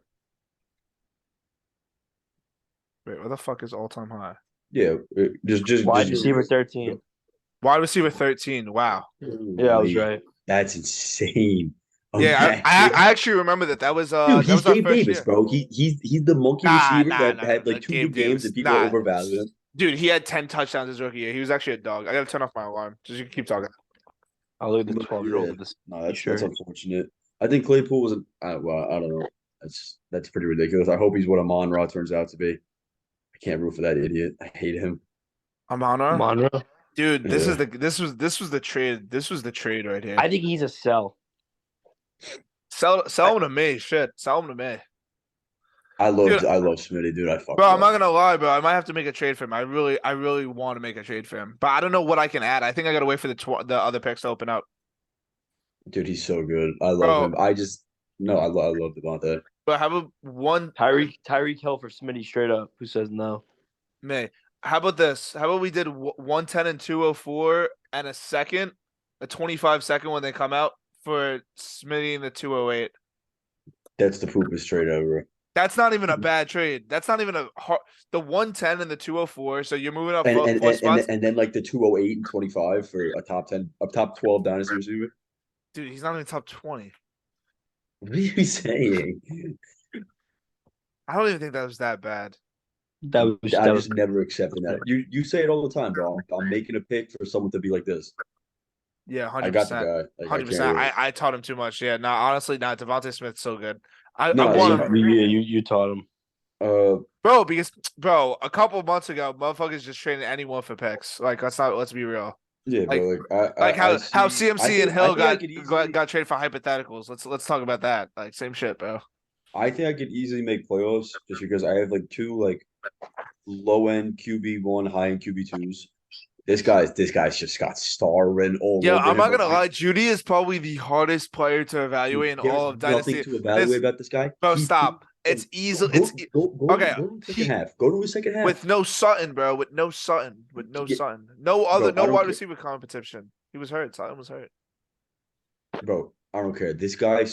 Wait, where the fuck is all-time high?
Yeah, just
wide receiver 13.
Wide receiver 13. Wow.
Yeah, I was right.
That's insane.
Yeah, I actually remember that. That was
Dude,
that
he's
was our
Gabe
first
Davis,
year.
bro. He's the monkey receiver that had like 2 good games and people overvalued him.
Dude, he had 10 touchdowns his rookie year. He was actually a dog. I gotta turn off my alarm. Just you keep talking.
I'll look at the 12-year-old.
No, that's unfortunate. I think Claypool was well, I don't know. That's pretty ridiculous. I hope he's what Amon-Ra turns out to be. I can't root for that idiot. I hate him.
Amon-Ra? Dude, this was the trade. This was the trade right here.
I think he's a sell.
Sell him to me. Shit. Sell him to me.
I love Smitty, dude.
Bro, I'm not gonna lie, bro. I might have to make a trade for him. I really want to make a trade for him, but I don't know what I can add. I think I gotta wait for the other picks to open up.
Dude, he's so good. I love him. I love Devontae.
But how about one
Tyreek Hill for Smitty straight up? Who says no?
May. How about this? How about we did 110 and 204 and a 25 second when they come out for Smitty in the 208.
That's the poopest trade ever.
That's not even a bad trade. That's not even the 110 and the 204. So you're moving up
four
spots.
And then like the 208 and 25 for a top 12 dynasty receiver.
Dude, he's not even top 20.
What are you saying?
I don't even think that was that bad.
I'm just never accepting that. You say it all the time, bro. I'm making a pick for someone to be like this.
Yeah, 100%.
I got the guy.
100%. I taught him too much. Yeah, no, honestly, not Devontae Smith's so good.
You taught him.
Bro, a couple of months ago, motherfuckers just traded anyone for picks. Like, let's be real.
Yeah,
like, how CMC and Hill got traded for hypotheticals. Let's talk about that. Like, same shit, bro.
I think I could easily make playoffs just because I have like 2 like low end QB1, high end QB2s. This guy's just got star written all over.
Yeah, I'm not gonna lie. Judy is probably the hardest player to evaluate in all of Dynasty.
Nothing to evaluate about this guy.
Bro, stop. It's easy. Okay.
Go to his second half
with no Sutton, bro. With no Sutton. No wide receiver competition. He was hurt. Sutton was hurt.
Bro, I don't care. This guy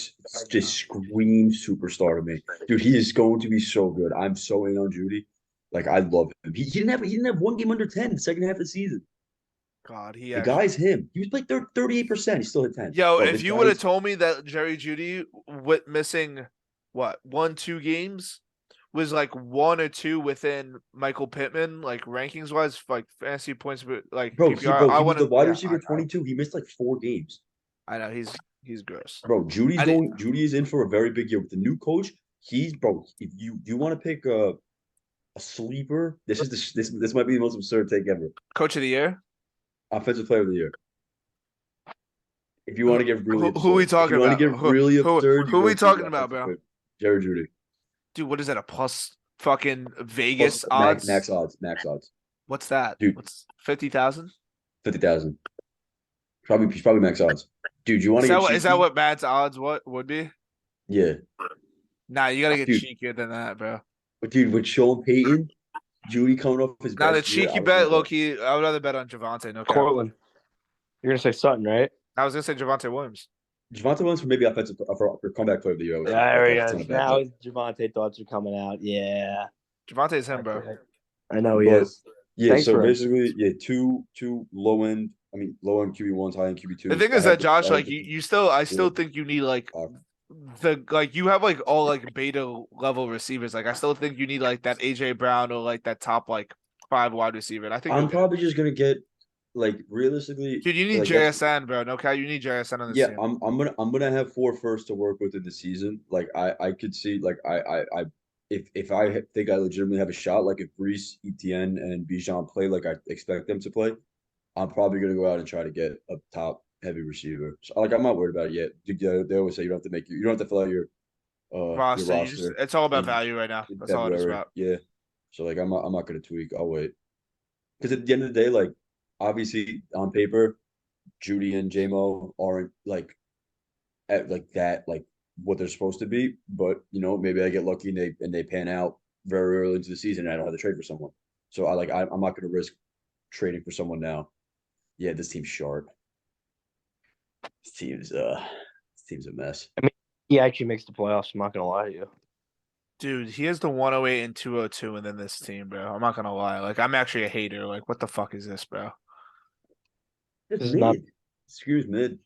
just screams superstar to me, dude. He is going to be so good. I'm so in on Judy. Like, I love him. He didn't have 1 game under 10 the second half of the season.
God,
the guy's him. He was playing 38%. He still hit 10.
Yo, if you would have told me that Jerry Judy with missing 1-2 games was like 1 or 2 within Michael Pittman, like rankings wise, like fantasy points, like
Bro,
PPR.
he
I
was
want
the
to.
wide
Yeah,
receiver 22. He missed like 4 games.
I know he's gross.
Bro,
I need,
Judy is in for a very big year with the new coach. Bro. If you want to pick a sleeper, this might be the most absurd take ever.
coach of the year.
Offensive player of the year. If you want to get really
Who are we
absurd, if
talking
you want to
about?
get really absurd, you
Who are
go
we talking
Judy
about,
offensive
bro?
player. Jared Judy.
Dude, what is that? A plus fucking
Plus
Vegas odds?
max odds.
What's that?
Dude,
What's 50,000?
50,000. He's probably max odds. Dude, you want to get cheeky?
Is that what Matt's odds would be?
Yeah.
Nah, you gotta get
Dude,
cheekier than that, bro.
but dude, with Sean Payton, Judy coming off his
Now the
best year,
cheeky bet, low key, I would rather bet on Javante. No cap.
Cortland. You're gonna say Sutton, right?
I was gonna say Javante Williams.
Javante Williams for maybe offensive for comeback player of the year.
Yeah, there we go. Now Javante thoughts are coming out. Yeah,
Javante's him, bro.
Right. I know he is.
Yeah,
Thanks
so basically, two low end. I mean, low end QB1s, high end QB2s.
The thing is that Josh, like I still think you need like you have like all like beta level receivers. Like I still think you need like that AJ Brown or like that top like 5 wide receiver. And I think
I'm probably just gonna get like realistically.
Dude, you need
like,
JSN, bro. No cap, you need JSN on this team.
I'm gonna have 4 firsts to work with in the season. Like I could see like I if I think I legitimately have a shot, like if Brees, Etienne, and Bijan play like I expect them to play, I'm probably gonna go out and try to get a top heavy receiver. So, like I'm not worried about it yet. They always say you don't have to fill out your roster.
It's all about value right now. That's all it is about.
Yeah. So like I'm not gonna tweak. I'll wait. Because at the end of the day, like obviously on paper, Judy and JMO aren't like at like that like what they're supposed to be. But maybe I get lucky and they pan out very early into the season and I don't have to trade for someone. So I'm not gonna risk trading for someone now. Yeah, this team's sharp. This team's a mess.
I mean, he actually makes the playoffs. I'm not gonna lie to you.
Dude, he has the 108 and 202 and then this team, bro. I'm not gonna lie. Like I'm actually a hater. Like, what the fuck is this, bro?
It's mid. Not... Screws mid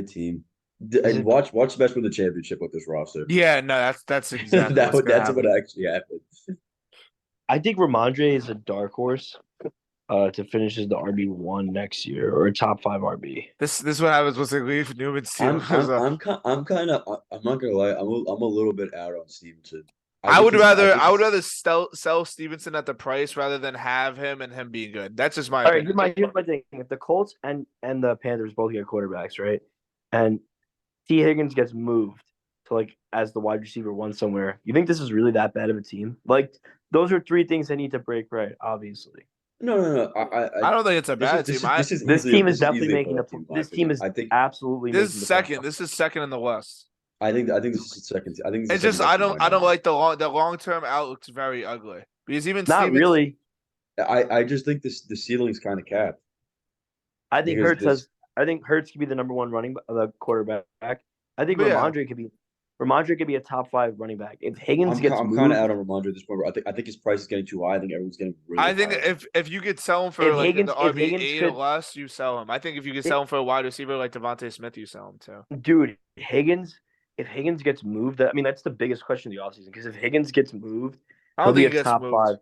team. And watch the best win the championship with this roster.
Yeah, no, that's exactly
that's what actually happened.
I think Ramondre is a dark horse to finish as the RB1 next year or a top 5 RB.
This is what happens once they leave Newman's team.
I'm kind of I'm not gonna lie, I'm a little bit out on Stevenson.
I would rather sell Stevenson at the price rather than have him and him being good. That's just my opinion.
Here's my thing. If the Colts and the Panthers both get quarterbacks, right? And T. Higgins gets moved to like as the wide receiver 1 somewhere, you think this is really that bad of a team? Like those are 3 things they need to break right, obviously.
No.
I don't think it's a bad team.
This team is definitely making the. This team is absolutely.
This is second. This is second in the West.
I think this is second. I think
it's just I don't like the long-term outlook's very ugly because even
not Stevens, really.
I just think the ceiling's kind of capped.
I think Hurts could be the number 1 the quarterback. I think Ramondre could be a top 5 running back. If Higgins
I'm kind of out on Ramondre at this point. I think his price is getting too high. I think everyone's getting really
I think
high.
if you could sell him for the RB8 or less, you sell him. I think if you could sell him for a wide receiver like Devontae Smith, you sell him too.
Dude, if Higgins gets moved, that's the biggest question of the offseason. Because if Higgins gets moved, he'll be a top 5.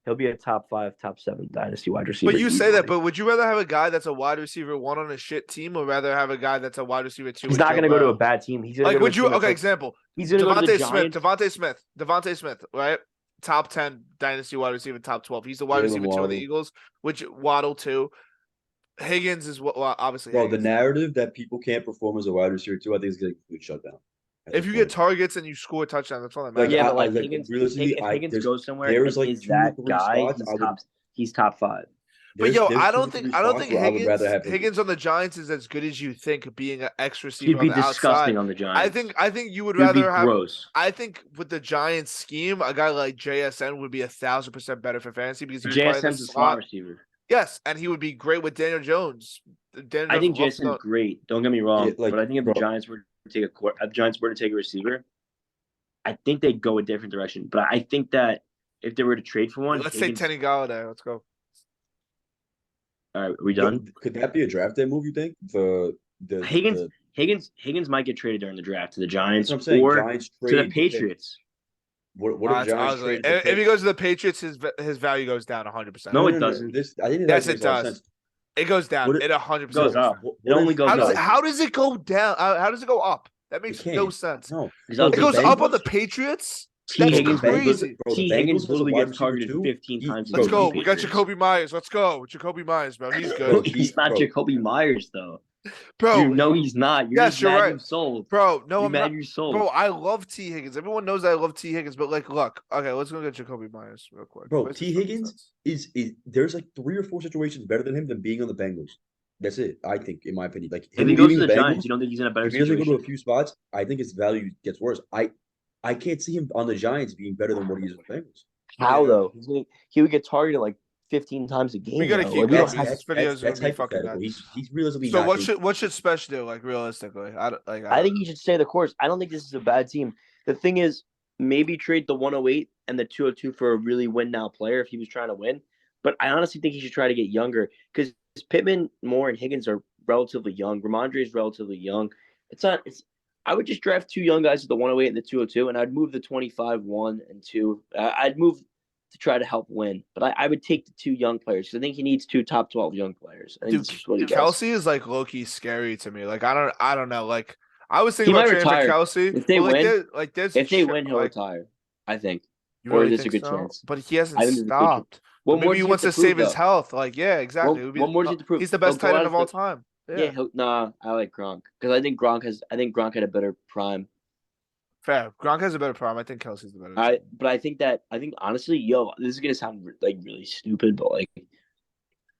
He'll be a top 5, top 7 dynasty wide receiver.
But you say that, but would you rather have a guy that's a wide receiver 1 on a shit team, or rather have a guy that's a wide receiver 2?
He's not going to go to a bad team. He's going
would you? Okay, example.
He's going to go to the
Giants. Devontae Smith, right? Top 10 dynasty wide receiver, top 12. He's the wide receiver 2 on the Eagles, which Waddle 2. Higgins is obviously.
Bro, the narrative that people can't perform as a wide receiver 2, I think is getting completely shut down.
If you get targets and you score a touchdown, that's all that matters.
But Higgins, if Higgins goes somewhere, is that guy, he's top 5.
But I don't think Higgins on the Giants is as good as you think. Being an X receiver,
he'd be disgusting on the Giants.
I think you would rather have.
Gross.
I think with the Giants scheme, a guy like JSN would be 1,000% better for fantasy because
JSN's a slot receiver.
Yes, and he would be great with Daniel Jones.
I think JSN's great. Don't get me wrong, but I think if the Giants were to take a receiver, I think they'd go a different direction. But I think that if they were to trade for one,
let's say Kenny Galladay. Let's go.
All right, are we done?
Could that be a draft day move? You think
Higgins might get traded during the draft to the Giants
That's what I'm saying.
or
Giants
to the
trade the pick.
Patriots.
What if
That's
Giants
ugly.
traded the
If
pick?
he goes to the Patriots, his value goes down 100%.
No, it doesn't.
I think
Yes,
that
it
makes a lot of
does.
sense.
It goes down.
What if-
It 100%
Goes
goes
up.
down.
It only goes up.
How does it go down? How does it go up? That makes no sense.
No,
Because
It
the
goes up on the
Bengals-
Patriots.
T.
That's
Higgins,
crazy.
Bro, the
T.
Bengals
Higgins
has a
literally
wide
gets
receiver
targeted
too.
15 times.
Let's
Bro,
go.
he-
We got Jacoby Myers. Let's go. Jacoby Myers, bro. He's
Bro,
good.
He's not Jacoby Myers though.
Bro,
No, he's not. You're
yes,
just
you're
mad
right.
you sold.
Bro, no,
You're
I'm
mad
not.
you sold.
Bro, I love T. Higgins. Everyone knows that I love T. Higgins, but like, look. Okay, let's go get Jacoby Myers real quick.
Bro,
Where's
T.
his
Higgins
stats?
is there's like 3 or 4 situations better than him than being on the Bengals. That's it, I think, in my opinion. Like
If
him
he goes
leaving
to the
Bengals,
Giants, you don't think he's in a better
if he doesn't go to
situation?
a few spots, I think his value gets worse. I can't see him on the Giants being better than what he is with the Bengals.
How
Yeah.
though? He would get targeted like 15 times a game.
We gotta
though.
keep
Like, we
going.
don't have-
This video is
That's
gonna be fucking
hypothetical.
nuts.
He's realistically
So
not gonna-
what should Special do? Like realistically,
I think he should stay the course. I don't think this is a bad team. The thing is, maybe trade the 108 and the 202 for a really win now player if he was trying to win. But I honestly think he should try to get younger because Pittman, Moore, and Higgins are relatively young. Ramondre is relatively young. I would just draft 2 young guys at the 108 and the 202, and I'd move the 25, 1 and 2. I'd move to try to help win. But I would take the 2 young players because I think he needs 2 top 12 young players. I think
Dude,
this is what he does.
Kelsey is like low-key scary to me. Like I don't know. Like I was
He
thinking about
might
trading for
retire.
Kelsey.
If they
but,
win-
there's
If they win, he'll
like,
retire. I think.
you
or
really
there's a
think
good
so?
chance.
But he hasn't
I think there's a good
stopped.
What
Maybe
more
he
does
wants
have
to
prove,
save his
though?
health. Like, yeah, exactly. It would be,
What more does he have to prove?
he's the best
He'll go
tight
out
end
as
of all
the-
time.
Yeah, I like Gronk because I think Gronk had a better prime.
Fair. Gronk has a better prime. I think Kelsey's the better.
But I think honestly, this is gonna sound like really stupid, but like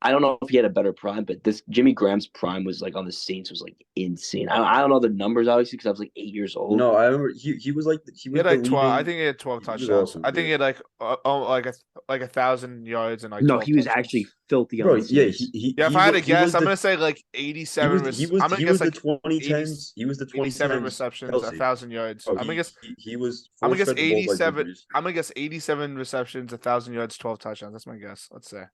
I don't know if he had a better prime, but this Jimmy Graham's prime was like on the Saints was like insane. I don't know the numbers obviously because I was like 8 years old.
No, I remember he was like
He had like 12. I think he had 12
he was
touchdowns.
awesome,
I think
yeah.
he had like 1,000 yards and like.
No,
12
he was
touchdowns.
actually filthy on
Bro,
the
yeah,
Saints.
Yeah, if
he
I had
was-
to
he
guess,
was
I'm
the-
gonna say like 87. I'm gonna
he
guess
was
like
the 2010s. He was the
87
2010s
receptions,
Kelsey.
1,000 yards.
Bro,
I'm gonna guess.
he was
I'm gonna guess
force-fed the ball by
87.
injuries.
I'm gonna guess 87 receptions, 1,000 yards, 12 touchdowns. That's my guess. Let's say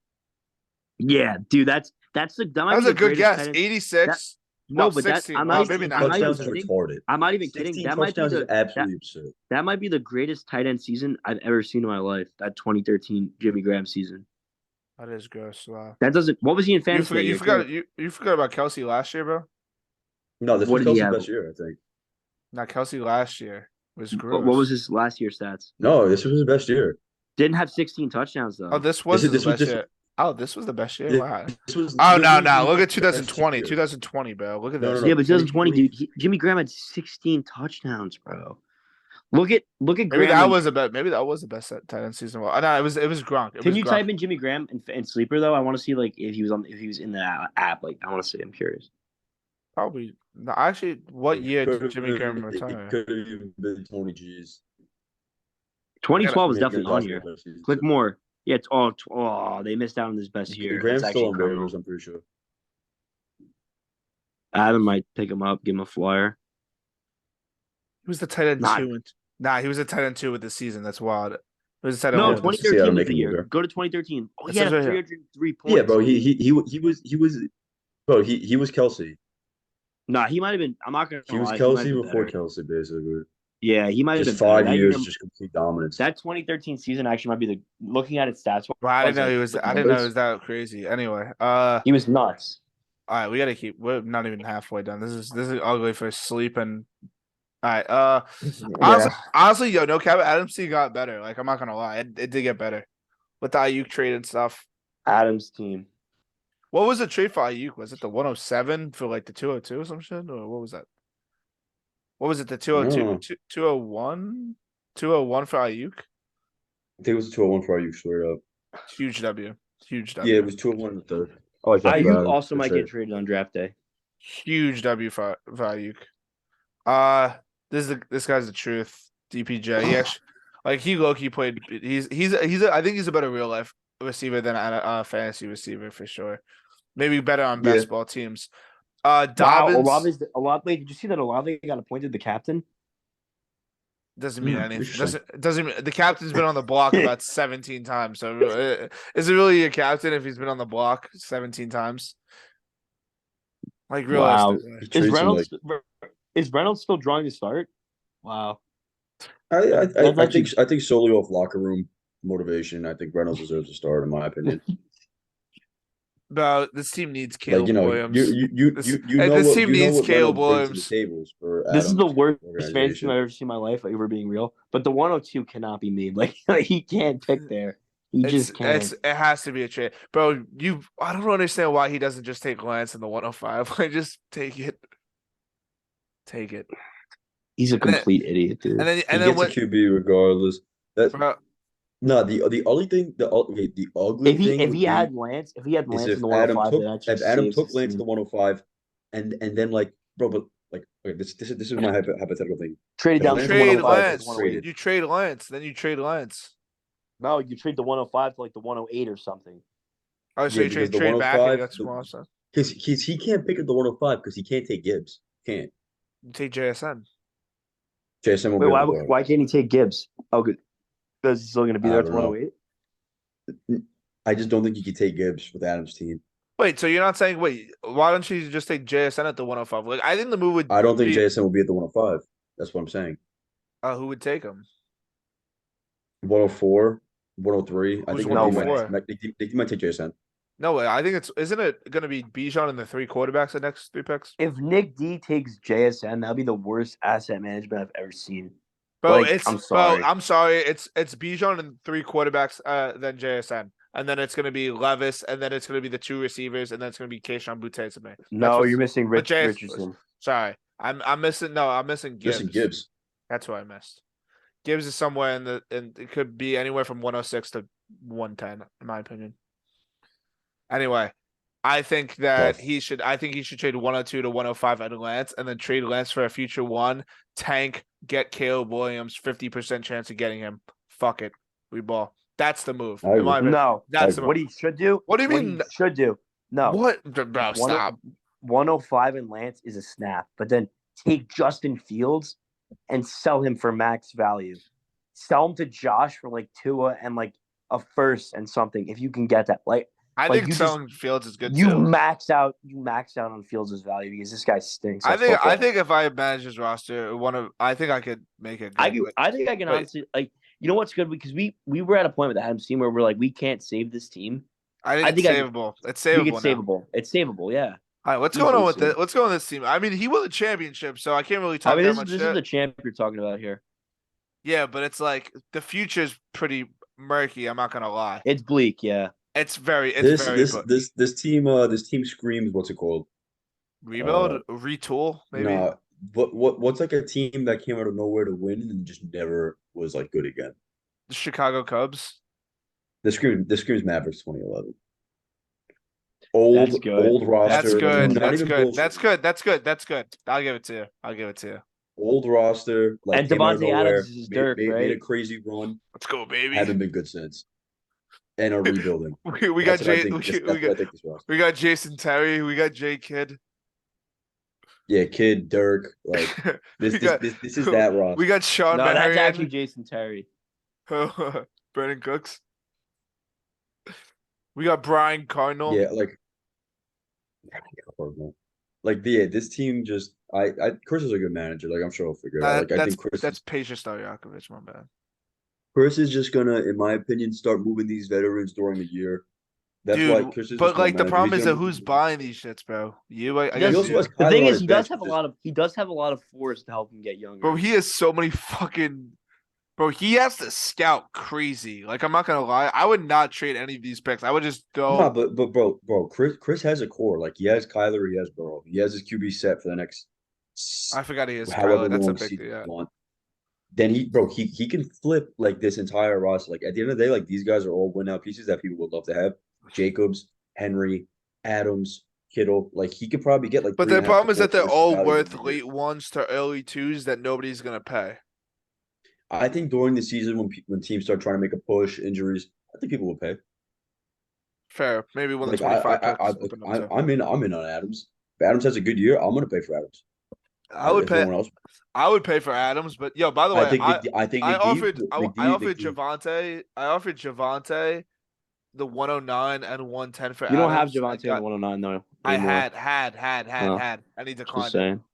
Yeah, dude, that might
that
be
was
the
a good
greatest
guess.
tight end-
86.
No,
No,
but that
16.
I'm
Well,
not
maybe
even,
not.
I'm not even
Touchdowns is
kidding.
retarded.
I'm not even
16
kidding. That might be
touchdowns is
the
absolutely absurd.
that might be the greatest tight end season I've ever seen in my life. That 2013 Jimmy Graham season.
That is gross. Wow.
That doesn't. What was he in
You
fantasy?
forgot.
that
You
year,
forgot.
too?
You forgot about Kelsey last year, bro.
No, this
What
was
did he
Kelsey's
have?
best year, I think.
Not Kelsey last year. Was gross.
What was his last year stats?
No, this was his best year.
Didn't have 16 touchdowns though.
Oh, this was
This
his
is- this was
best
just-
year. Oh, this was the best year.
Yeah,
Wow.
This was
Oh no,
literally
no! Look at
the best
2020.
year.
2020, bro. Look at
No,
this.
no,
yeah, but 2020,
2020
dude, Jimmy Graham had 16 touchdowns, bro. Look at
Maybe
Graham.
that
like-
was a bet. Maybe that was the best tight end season. Well, no, it was Gronk.
Can you type in Jimmy Graham and sleeper though? I want to see like if he was in the app. Like I want to see. I'm curious.
Probably. No, actually, what year did
Could've
Jimmy
been-
Graham
It
retire?
could have even been 20 G's.
2012 was
Maybe
definitely
his
on
last
here.
best season,
Click
too.
more. Yeah, they missed out on his best year.
Graham's
That's
still
actually
on
criminal.
waivers, I'm pretty sure.
Adam might pick him up, give him a flyer.
He was the tight end
Nah.
2. Nah, he was a tight end 2 with the season. That's wild. He was a tight end
No,
1.
Yeah, just to see
2013
how to
was
make
the
him
year.
better.
Go to 2013. Oh,
It
he had
says right here.
303 points.
Yeah, bro, he was bro, he was Kelsey.
Nah, he might have been. I'm not gonna.
He was
lie,
Kelsey
might have been
before
better.
Kelsey, basically.
Yeah, he might have
Just
been better.
5
That
years,
year-
just complete dominance.
That 2013 season actually might be the looking at its stats.
Bro, I didn't know he was.
like,
I didn't know he was that crazy. Anyway,
He was nuts.
all right, we gotta keep. We're not even halfway done. This is ugly for sleeping. All right. Honestly, yo, no cap. Adam C got better. Like I'm not gonna lie, it did get better with the Ayuk trade and stuff.
Adam's team.
What was the trade for Ayuk? Was it the 107 for like the 202 or some shit, or what was that? What was it? The 202, 201, 201 for Ayuk?
I think it was 201 for you, straight up.
Huge W. Huge W.
Yeah, it was 201 in the third.
Ayuk also might get traded on draft day.
Huge W for Ayuk. This guy's the truth. DPJ. He actually, like he low key played. I think he's a better real life receiver than a fantasy receiver for sure. Maybe better on best ball teams. Dobbins
Olave. Did you see that Olave got appointed the captain?
doesn't mean
Hmm,
anything.
interesting.
Doesn't the captain's been on the block about 17 times. So is it really a captain if he's been on the block 17 times? Like
Wow.
realistically,
He
Is
treats him like
Reynolds still drawing to start? Wow.
I I I
That's
I think
actually
I think solely off locker room motivation. I think Reynolds deserves a start, in my opinion.
bro, this team needs
Like
Caleb Williams. This team
you know
needs
what
Caleb
Reynolds brings to the
Williams.
tables for
this is the
Adams'
worst fantasy team
organization.
I've ever seen in my life, like, if we're being real. But the 102 cannot be made. Like he can't pick there. He just can't.
It has to be a trade, bro. I don't understand why he doesn't just take Lance in the 105. Like just take it.
He's a
And then
complete idiot, dude.
He
and then
gets a
what,
QB regardless. That
bro?
no, the only thing the ugly thing
If
would
he
be
had Lance, if he had
is
Lance in the 105, that actually
if Adam
saves
took
his
Lance to the
team.
105, and then like bro, but like okay, this is my hypothetical thing.
Traded
If
You
down to
Lance
the
was
trade
105 to the
105
Lance.
traded,
108.
You trade Lance. Then you trade Lance.
No, you trade the 105 to like the 108 or something.
Oh, so
yeah,
you
because the
trade back and you
105,
got some awesome.
because he can't pick up the 105 because he can't take Gibbs. Can't.
You take JSN.
JSN won't
Wait,
be able to guard.
why can't he take Gibbs? Oh, good. Because he's still going to be
I
there at
don't
the
know.
108.
I just don't think he could take Gibbs with Adams' team.
Wait, so you're not saying why don't you just take JSN at the 105? Like I think the move would
I don't think
be
JSN will be at the 105. That's what I'm saying.
who would take him?
104, 103. I
Who's
think
No
they
way.
might take JSN.
No way. I think isn't it gonna be Bijan and the 3 quarterbacks the next 3 picks?
If Nick D takes JSN, that'd be the worst asset management I've ever seen.
Bro,
Like, I'm sorry.
I'm sorry. It's Bijan and 3 quarterbacks then JSN. And then it's gonna be Levis, and then it's gonna be the 2 receivers, and then it's gonna be Keishon Butte to me.
No, you're missing
but
Richardson.
Sorry. I'm missing Gibbs.
Missing Gibbs.
That's what I missed. Gibbs is somewhere and it could be anywhere from 106 to 110, in my opinion. Anyway, I think that
Tough.
he should trade 102 to 105 at Lance and then trade Lance for a future one, tank, get Caleb Williams, 50% chance of getting him. Fuck it. We ball. That's the move.
I agree.
No,
That's the move.
what he should do.
What do you mean?
He should do. No.
What? Bro, stop.
105 and Lance is a snap, but then take Justin Fields and sell him for max value. Sell him to Josh for like Tua and like a first and something if you can get that.
I think selling Fields is good
you
too.
max out on Fields' value because this guy stinks.
I think if I manage his roster, I think I could make it good.
I think I can honestly you know what's good because we were at a point with the Adams team where we're like we can't save this team.
I think it's savable. It's savable.
It's savable. Yeah.
All right, what's going on with this? What's going on with this team? I mean, he won the championship, so I can't really talk that much.
This is the champ you're talking about here.
Yeah, but it's like the future's pretty murky. I'm not gonna lie.
It's bleak. Yeah.
This
team screams what's it called?
Rebuild, retool, maybe.
Nah, what's like a team that came out of nowhere to win and just never was like good again?
The Chicago Cubs.
The screams Mavericks 2011. Old roster.
That's good. I'll give it to you.
Old roster, like
and Devontae Adams is Dirk, right?
Made a crazy run.
Let's go, baby.
Haven't been good since. And are rebuilding.
we got Jason Terry. We got Jay Kidd.
Yeah, Kidd, Dirk. Like this is that roster.
We got Sean.
No, that's actually Jason Terry.
Brandon Cooks. We got Brian Cardinal.
Yeah, this team just Chris is a good manager. Like I'm sure he'll figure it out. Like I think
that's Peja Stojakovic, my bad.
Chris is just gonna, in my opinion, start moving these veterans during the year. That's why Chris is.
But like the problem is that who's buying these shits, bro?
The thing is, he does have a lot of force to help him get younger.
Bro, he has so many fucking. Bro, he has to scout crazy. Like I'm not gonna lie, I would not trade any of these picks. I would just go.
No, but bro, Chris has a core. Like he has Kyler, he has Burrow, he has his QB set for the next.
I forgot he has Kyler. That's a big deal.
Then he can flip like this entire roster. Like at the end of the day, like these guys are all win out pieces that people would love to have. Jacobs, Henry, Adams, Kittle. Like he could probably get like.
But the problem is that they're all worth late ones to early twos that nobody's gonna pay.
I think during the season when teams start trying to make a push, injuries, I think people will pay.
Fair, maybe when the 25
I'm in on Adams. If Adams has a good year, I'm gonna pay for Adams.
I would pay. I would pay for Adams, but yo, by the way, I offered Javonte. I offered Javonte the 109 and 110 for.
You don't have Javonte at 109 though.
I
anymore.
had, and he
Just
declined it.
saying.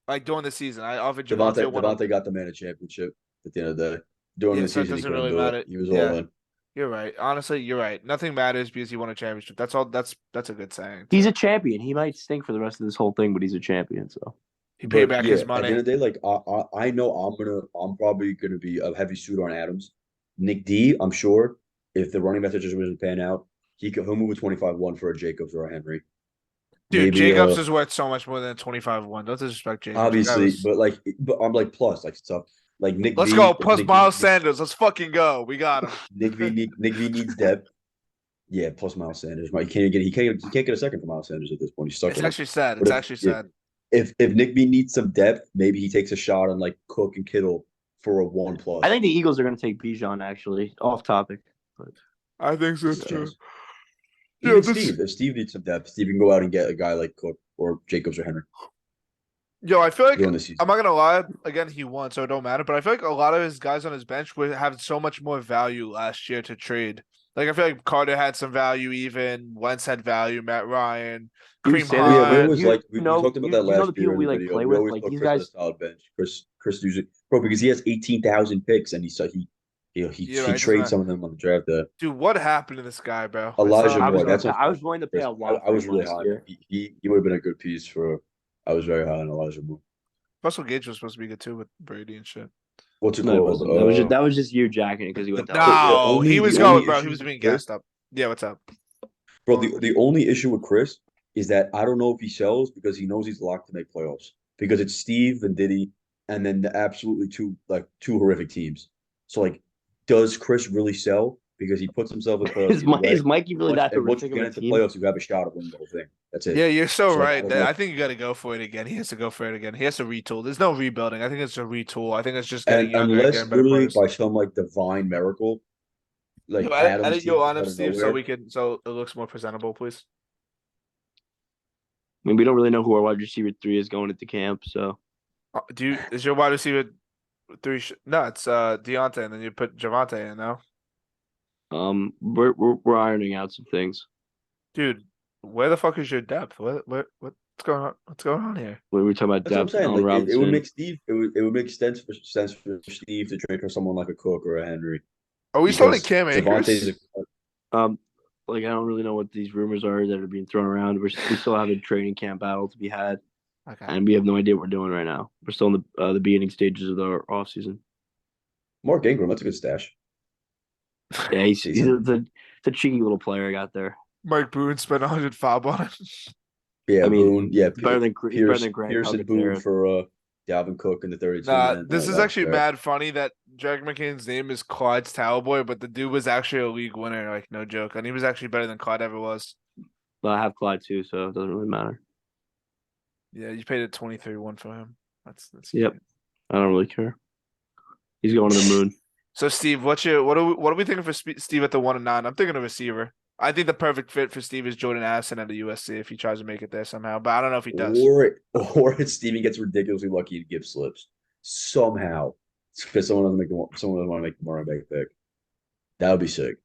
Like during the season, I offered
Devontae
Javante
Devontae got the man a championship at the end of the day. During
Yeah,
the
so it
season, he
doesn't
couldn't
really
do it.
matter.
He was
Yeah,
all in.
you're right. Honestly, you're right. Nothing matters because he won a championship. That's all. That's a good saying.
He's a champion. He might stink for the rest of this whole thing, but he's a champion. So
He paid
But
back
yeah,
his
at the end
money.
of the day, like I know I'm probably gonna be a heavy suitor on Adams. Nick D, I'm sure if the running back situation doesn't pan out, he'll move a 25-1 for a Jacobs or a Henry.
Dude,
Maybe
Jacobs is worth so much more than 25-1. Don't disrespect Jacobs. The guy
obviously,
was.
but I'm like plus like stuff like
Let's go. Plus Miles Sanders. Let's fucking go. We got him.
Nick V needs depth. Yeah, plus Miles Sanders. He can't get a second for Miles Sanders at this point. He's stuck
It's
with him.
actually sad.
But
It's actually sad.
if Nick V needs some depth, maybe he takes a shot on like Cook and Kittle for a 1+.
I think the Eagles are going to take Bijan. Actually, off topic. But
I think so
too.
Yeah,
Steve. If Steve needs some depth, Steve can go out and get a guy like Cook or Jacobs or Henry.
Yo, I feel like
During the season.
I'm not gonna lie. Again, he won, so it don't matter. But I feel like a lot of his guys on his bench would have so much more value last year to trade. Like I feel like Carter had some value, even Wentz had value, Matt Ryan,
You
Kareem
say
Hunt.
that,
Yeah, but it was
You
like we
know-
talked about
you-
that
you know
last
the people
year in
we,
the
like,
video.
play
We
with?
always
Like,
put
these
Chris
guys-
on a solid bench. Chris usually because he has 18,000 picks and
You're
he
right,
trades
it's
some of them on the draft day.
Dude, what happened to this guy, bro?
Elijah
I was
Moore. That's
gonna, I was willing to pay
Chris.
a lot.
I was
for him
really
last
high.
year.
He would have been a good piece for. I was very high on Elijah Moore.
Russell Gage was supposed to be good too with Brady and shit.
What's it
No, it
called?
wasn't. That was just you jacking it because he went down.
No, he was
the
going,
only
bro. He
issue
was
with
being
Chris-
gassed up. Yeah, what's up?
Bro, the only issue with Chris is that I don't know if he sells because he knows he's locked to make playoffs. Because it's Steve and Diddy, and then the absolutely two horrific teams. So like, does Chris really sell? Because he puts himself in playoffs.
Is Mikey really that
And once you
horrific
get
of a
into
team?
playoffs, you have a shot of winning the whole thing. That's it.
Yeah, you're so
So, like,
right.
I don't know.
I think you got to go for it again. He has to go for it again. He has to retool. There's no rebuilding. I think it's a retool. I think it's just getting
And
younger and
unless
getting better
literally
players.
by some like divine miracle, like
Edit
Adams
your
seems
on
out
him,
of
Steve,
nowhere.
so it looks more presentable, please.
I mean, we don't really know who our wide receiver 3 is going into camp. So
Is your wide receiver 3? No, it's Deontay, and then you put Javante in now.
we're ironing out some things.
Dude, where the fuck is your depth? What's going on? What's going on here?
When we were talking about
That's what I'm
depth,
saying.
Allen
Like it would
Robinson.
make Steve. It would make sense for Steve to trade for someone like a Cook or a Henry.
Are we starting Cam
Javonte's
Akers?
Like I don't really know what these rumors are that are being thrown around. We still have a training camp battle to be had,
Okay.
and we have no idea what we're doing right now. We're still in the beginning stages of our off season.
Mark Ingram. That's a good stash.
Yeah, he's a cheeky little player I got there.
Mike Boone spent 105 on him.
Yeah,
I mean,
Boone. Yeah,
better than Grant.
Pearson Boone for Dalvin Cook in the 32.
Nah, this is actually mad funny that Jack McCain's name is Clyde's Tower Boy, but the dude was actually a league winner, like no joke, and he was actually better than Clyde ever was.
But I have Clyde too, so it doesn't really matter.
Yeah, you paid a 23-1 for him. That's
Yep.
cute.
I don't really care. He's going to the moon.
So Steve, what are we thinking for Steve at the 1 and 9? I'm thinking a receiver. I think the perfect fit for Steve is Jordan Addison at the USC if he tries to make it there somehow, but I don't know if he does.
Or if Stevie gets ridiculously lucky to give slips somehow because someone doesn't want to make the running back pick. That would be sick.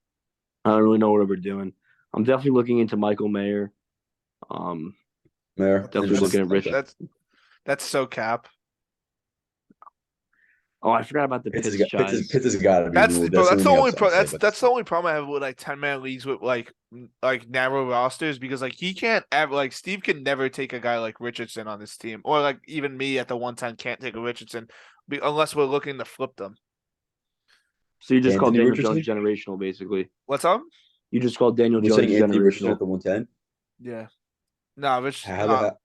I don't really know what we're doing. I'm definitely looking into Michael Mayer.
Mayor,
Definitely looking at Rich.
That's so cap.
Oh, I forgot about the Pitts Giants.
Pitts has got to be
That's
moved.
the only
that's
the only problem I have with like 10-man leagues with like narrow rosters because like he can't ever like Steve can never take a guy like Richardson on this team or like even me at the 110 can't take a Richardson unless we're looking to flip them.
So you just called Daniel
Richardson?
Jones generational, basically.
What's up?
You just called Daniel Jones
saying Anthony Richardson
generational.
at the 110.
Yeah. No, Rich.
How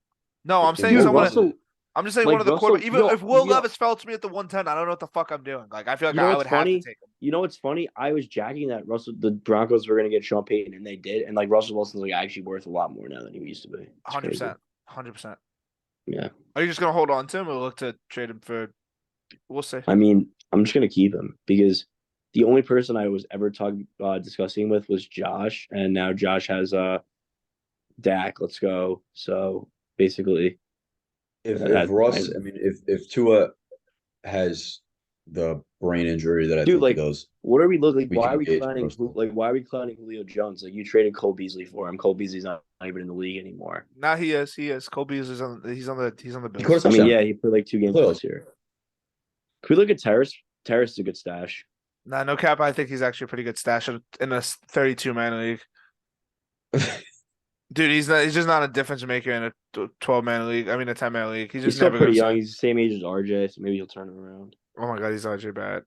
no, I'm saying
Yo,
someone.
Russell,
I'm just saying
like
one of the
Russell,
quarterbacks. Even
yo,
if Will
yo.
Levis fell to me at the 110, I don't know what the fuck I'm doing. Like I feel like
You know
I
what's
would have
funny?
to take him.
You know what's funny? I was jacking that the Broncos were going to get Sean Payton, and they did. And like Russell Wilson's like actually worth a lot more now than he used to be.
100%. 100%.
Yeah.
Are you just gonna hold on to him or look to trade him for? We'll see.
I mean, I'm just going to keep him because the only person I was ever discussing with was Josh, and now Josh has Dak. Let's go. So basically,
if Russ, I mean, if Tua has the brain injury that I
Dude,
think he
like,
does.
what are we looking?
We
Why are
can
we
gauge
clowning?
first.
Why are we clowning Julio Jones? Like, you traded Cole Beasley for him. Cole Beasley's not even in the league anymore.
Nah, he is. He is. Colby is on. He's on the
He caught a
Bills.
I mean,
touchdown.
yeah, he played like 2 games
Playoffs.
last year. Can we look at Terrace? Terrace is a good stash.
Nah, no cap. I think he's actually a pretty good stash in a 32-man league. Dude, he's not. He's just not a difference maker in a 12-man league. I mean, a 10-man league. He's
He's
just
still
never
pretty
gonna.
young. He's the same age as RJ, so maybe he'll turn him around.
Oh my god, he's actually bad.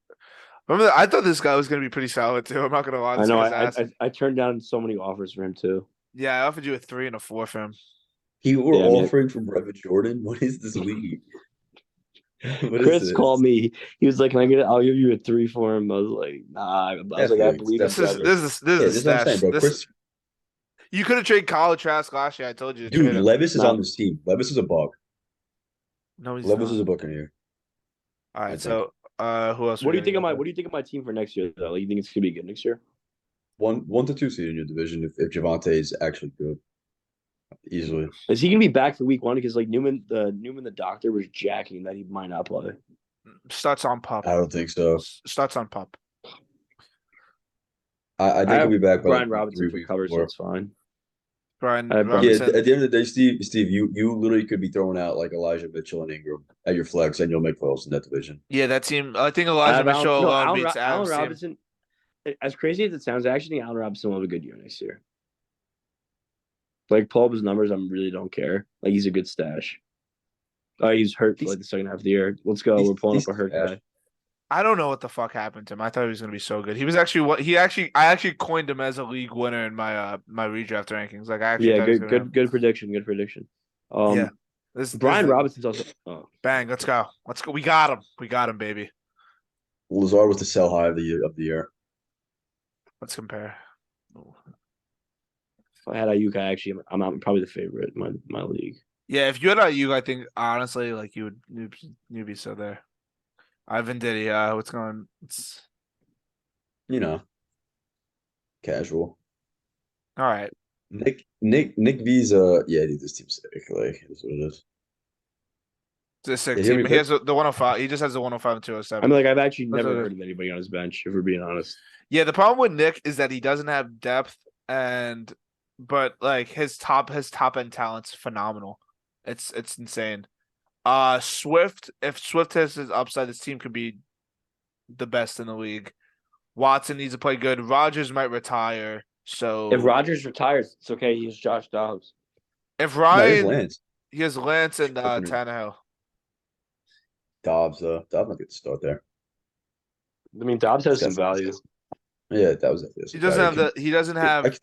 Remember, I thought this guy was gonna be pretty solid too. I'm not gonna lie.
I
This
know.
guy's ass.
I turned down so many offers for him too.
Yeah, I offered you a 3 and a 4 for him.
You were
Yeah, I mean,
offering from Brevin Jordan. What is this league? What is
Chris called
this?
me. He was like, "Can I get it? I'll give you a 3 for him." I was like, "Nah." I was like, "I
Definitely,
believe in
This is
Trevor."
this is this
Yeah,
is
this
a
is what I'm saying,
stash.
bro.
This you could have traded Kyle Trask last year. I told you to
Dude,
trade him.
Levis is
No.
on this team. Levis is a buck.
No, he's
Levis
not.
is a Buccaneer.
All
I
right,
think.
so who else?
What do you think of my? What do you think of my team for next year? Though, like, you think it's gonna be good next year?
One to two seed in your division if Javante is actually good. Easily.
Is he gonna be back for week 1? Because like Newman, the doctor was jacking that he might not play.
Starts on pup.
I don't think so.
Starts on pup.
I think he'll be back by
Brian
like
Robinson
3
for
weeks
cover, so
before.
it's fine.
Brian
I have Brian-
Yeah,
Robinson.
at the end of the day, Steve, you literally could be throwing out like Elijah Mitchell and Ingram at your flex, and you'll make playoffs in that division.
Yeah, that team. I think
I
Elijah
have
Mitchell
no,
alone beats
Allen
Adam's team.
Robinson. As crazy as it sounds, I actually think Allen Robinson will have a good year next year. Like, pull up his numbers. I really don't care. Like, he's a good stash. He's hurt for like the second half of the year. Let's go. We're pulling up a hurt guy.
I don't know what the fuck happened to him. I thought he was gonna be so good. He was actually what I actually coined him as a league winner in my my redraft rankings. Like I actually
Yeah,
thought he was gonna
good prediction. Good prediction.
Yeah.
Brian Robinson's also. Oh.
Bang, let's go. Let's go. We got him. We got him, baby.
Lazard was the sell high of the year.
Let's compare.
If I had Ayuk, I'm probably the favorite in my league.
Yeah, if you had you, I think honestly, like you'd be so there. Ivan Diddy, what's going? It's
You know, casual.
all right.
Nick V's yeah, dude, this team's sick. Like, that's what it is.
It's a sick
Yeah, hear
team.
me
He has the 105. He just has the 105 and 207.
I mean, like, I've actually
That's
never
what it
heard of anybody on his bench, if we're being honest.
Yeah, the problem with Nick is that he doesn't have depth but like his top end talent's phenomenal. It's insane. Swift, if Swift has his upside, this team could be the best in the league. Watson needs to play good. Rodgers might retire. So
If Rodgers retires, it's okay. He's Josh Dobbs.
if
No, here's
Ryan,
Lance.
he has Lance and Tannehill.
Dobbs might get the start there.
I mean, Dobbs has some
That's-
value.
Yeah, that was it.
He doesn't have a
I
bench,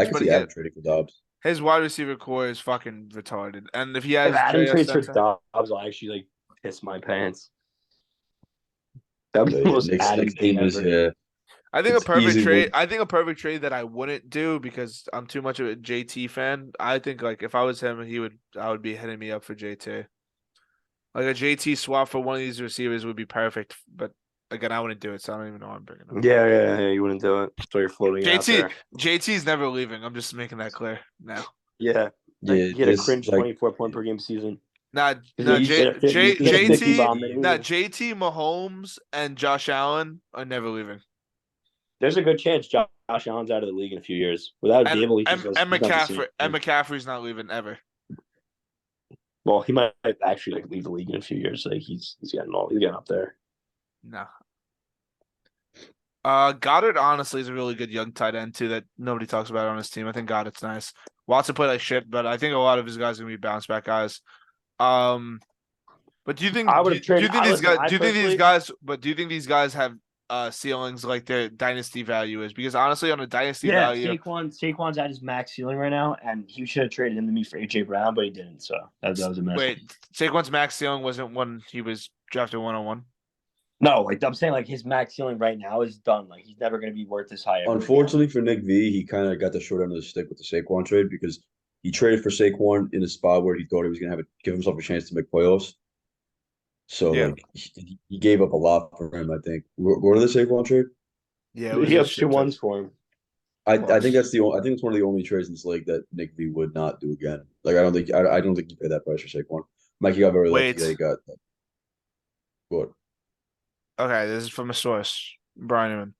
can
but
see Adam trading for Dobbs.
his wide receiver core is fucking retarded. And if he has
If Adam
J.S.
trades for
Spencer-
Dobbs, I'll actually like piss my pants. That would be
So,
the
yeah,
most Adam
Nick's team is
ever.
yeah.
I think
It's easy
I think a perfect trade that I wouldn't do because I'm too much of a JT fan. I think like if I was him, I would be hitting me up for JT. Like a JT swap for one of these receivers would be perfect, but again, I wouldn't do it, so I don't even know what I'm bringing up.
Yeah, you wouldn't do it. So you're floating out there.
JT's never leaving. I'm just making that clear now.
Yeah.
Yeah,
He had a
this,
cringe
like,
24-point per game season.
JT,
JT.
JT, Mahomes, and Josh Allen are never leaving.
There's a good chance Josh Allen's out of the league in a few years. Without Dable,
and McCaffrey's not leaving ever.
Well, he might actually like leave the league in a few years. Like he's getting up there.
No. Goddard honestly is a really good young tight end too that nobody talks about on his team. I think Goddard's nice. Watson played like shit, but I think a lot of his guys are gonna be bounce back guys. But do you think these guys have ceilings like their dynasty value is? Because honestly, on a dynasty value,
Saquon's at his max ceiling right now, and he should have traded him to me for AJ Brown, but he didn't. So that was a mess.
Wait, Saquon's max ceiling wasn't when he was drafted 101.
No, like I'm saying, like his max ceiling right now is done. Like he's never going to be worth this high.
Unfortunately for Nick V, he kind of got the short end of the stick with the Saquon trade because he traded for Saquon in a spot where he thought he was going to give himself a chance to make playoffs. So like he gave up a lot for him. I think. What are the Saquon trade?
Yeah,
he has 2 ones for him.
I think it's one of the only trades in this league that Nick V would not do again. Like I don't think you pay that price for Saquon. Mikey got very lucky that he got that. What?
Okay, this is from a source, Brian Newman.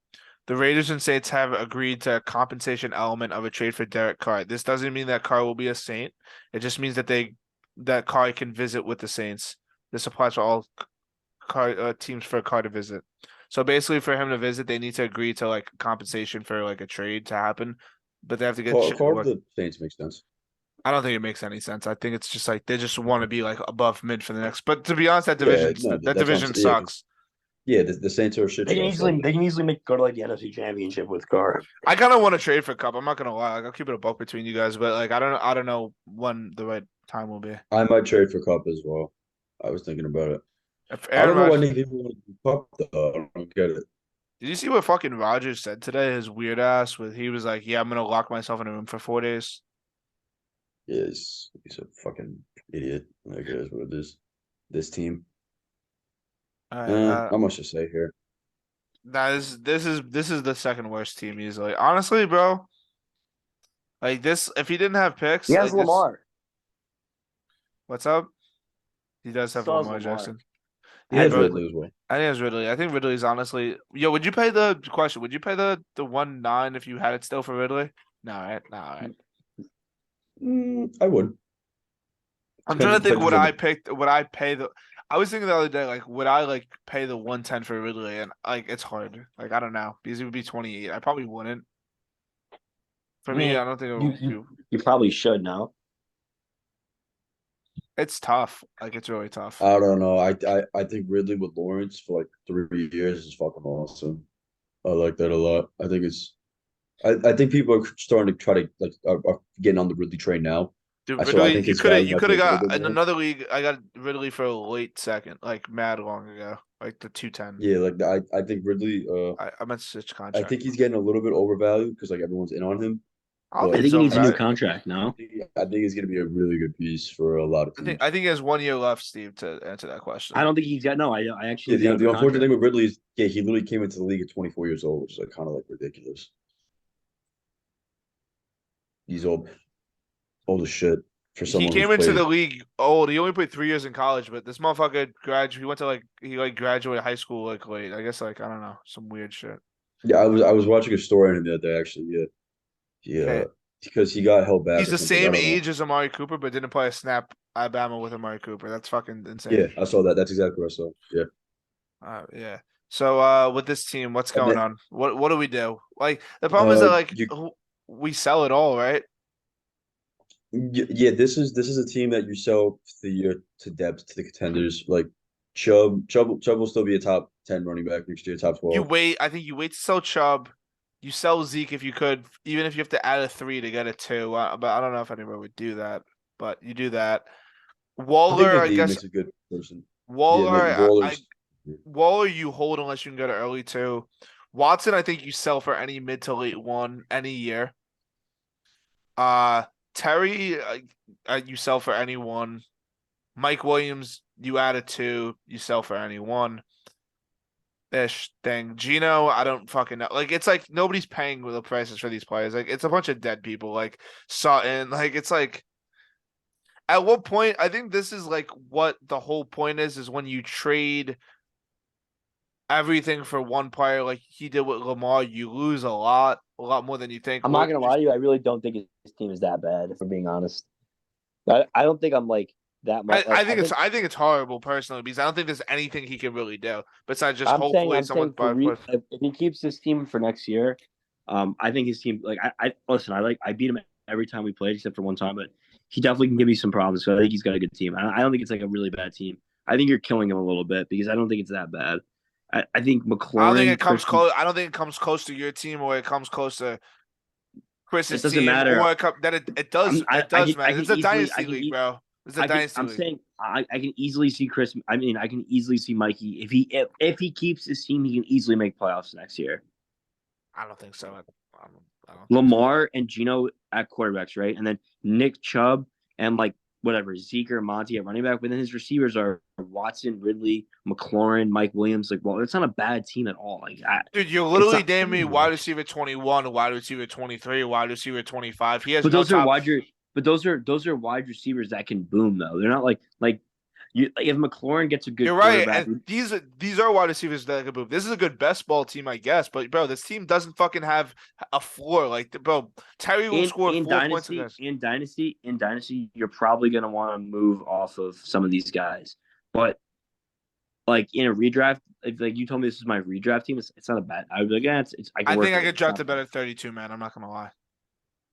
The Raiders and Saints have agreed to a compensation element of a trade for Derek Carr. This doesn't mean that Carr will be a Saint. It just means that Carr can visit with the Saints. This applies to all teams for Carr to visit. So basically, for him to visit, they need to agree to like compensation for like a trade to happen, but they have to get
Carr the Saints makes sense.
I don't think it makes any sense. I think it's just like they just want to be like above mid for the next. But to be honest, that division sucks.
Yeah, the Saints are shit.
They can easily go to like the NFC Championship with Carr.
I kind of want to trade for Cup. I'm not gonna lie. Like, I'll keep it a buck between you guys, but like I don't know when the right time will be.
I might trade for Cup as well. I was thinking about it.
If
I don't know why
Rodgers,
people want to do Cup though. I don't get it.
did you see what fucking Rogers said today? His weird ass with he was like, "Yeah, I'm gonna lock myself in a room for 4 days."
He's a fucking idiot. Like it is what it is. This team. Not much to say here.
This is the second worst team easily. Honestly, bro. Like this, if he didn't have picks,
He has
like
Lamar.
What's up? He does have
Still has
Lamar
Lamar.
Jackson.
He has Ridley as well.
I think it's Ridley. I think Ridley's honestly. Yo, would you pay the question? Would you pay the 1.9 if you had it still for Ridley? No, right? No, right.
I would.
I'm trying to think what I picked. Would I pay the? I was thinking the other day, like, would I like pay the 110 for Ridley? And like, it's hard. Like, I don't know because it would be 28. I probably wouldn't. For me, I don't think it would.
You probably should now.
It's tough. Like, it's really tough.
I don't know. I think Ridley with Lawrence for like 3 years is fucking awesome. I like that a lot. I think I think people are starting to try to like are getting on the Ridley train now.
Dude, Ridley, you could have got in another league. I got Ridley for a late second, like mad long ago, like the 210.
Yeah, like I think Ridley.
I meant switch contract.
I think he's getting a little bit overvalued because like everyone's in on him.
I think he needs a new contract now.
I think he's going to be a really good piece for a lot of teams.
I think he has 1 year left, Steve, to answer that question.
I don't think he's got no. I actually.
Yeah, the unfortunate thing with Ridley is, he literally came into the league at 24 years old, which is like kind of like ridiculous. He's old as shit for someone.
He came into the league old. He only played 3 years in college, but this motherfucker graduated. He went to he graduated high school like late. I guess like I don't know, some weird shit.
Yeah, I was watching a story on him the other day actually. Yeah, because he got held back.
He's the same age as Amari Cooper, but didn't play a snap Alabama with Amari Cooper. That's fucking insane.
Yeah, I saw that. That's exactly what I saw. Yeah.
Yeah. So with this team, what's going on? What do we do? Like the problem is that we sell it all, right?
Yeah, this is a team that you sell the year to depth to the contenders. Like Chubb will still be a top 10 running back next year, top 12.
I think you wait to sell Chubb. You sell Zeke if you could, even if you have to add a 3 to get a 2. But I don't know if anybody would do that. But you do that. Waller, I guess.
Makes a good person.
Waller, Waller, you hold unless you can get an early 2. Watson, I think you sell for any mid to late 1 any year. Terry, you sell for any 1. Mike Williams, you add a 2, you sell for any 1. Ish thing. Gino, I don't fucking know. Like it's like nobody's paying the prices for these players. Like it's a bunch of dead people. Like Sutton. Like it's like at what point? I think this is like what the whole point is when you trade everything for one player, like he did with Lamar. You lose a lot more than you think.
I'm not gonna lie to you. I really don't think his team is that bad. If I'm being honest, I don't think I'm like. That much.
I think it's horrible personally because I don't think there's anything he can really do besides just hopefully someone.
If he keeps this team for next year, I think his team I beat him every time we played except for one time, but he definitely can give me some problems. So I think he's got a good team. I don't think it's like a really bad team. I think you're killing him a little bit because I don't think it's that bad. I think McLaurin.
I don't think it comes close. I don't think it comes close to your team or it comes close to Chris's team. It doesn't matter. Or it does. It does matter. It's a dynasty league, bro.
I'm saying I can easily see Chris. I mean, I can easily see Mikey if he keeps his team, he can easily make playoffs next year.
I don't think so. I don't
Lamar and Gino at quarterbacks, right, and then Nick Chubb and like whatever Zeke or Monty at running back. But then his receivers are Watson, Ridley, McLaurin, Mike Williams. Like, well, it's not a bad team at all. Like,
dude, you're literally naming me wide receiver 21, wide receiver 23, wide receiver 25. He has.
But those are wide receivers that can boom though. They're not like if McLaurin gets a good
You're right,
quarterback,
and these are wide receivers that could move. This is a good best ball team, I guess. But bro, this team doesn't fucking have a floor. Like, bro, Terry will score 4 points against.
in dynasty, you're probably gonna want to move off of some of these guys. But like in a redraft, if like you told me this is my redraft team, it's not a bad. I would be like, yeah,
I think I could draft it better at 32, man. I'm not gonna lie.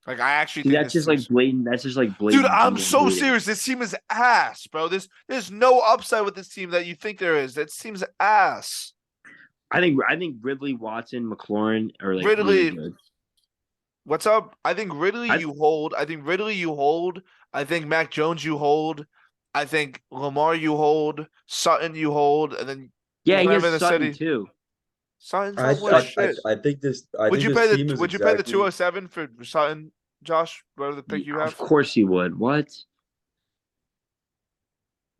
Like, I actually think
that's just like blatant. That's just like blatant.
Dude, I'm so serious. This team is ass, bro. There's no upside with this team that you think there is. That team's ass.
I think Ridley, Watson, McLaurin are like
Ridley.
Really good.
What's up? I think Ridley you hold. I think Mac Jones you hold. I think Lamar you hold. Sutton you hold, and then
he has Sutton too.
Sutton's
shit. I think this. Would you pay
the 207 for Sutton, Josh? Whatever the pick you have.
Of course you would. What?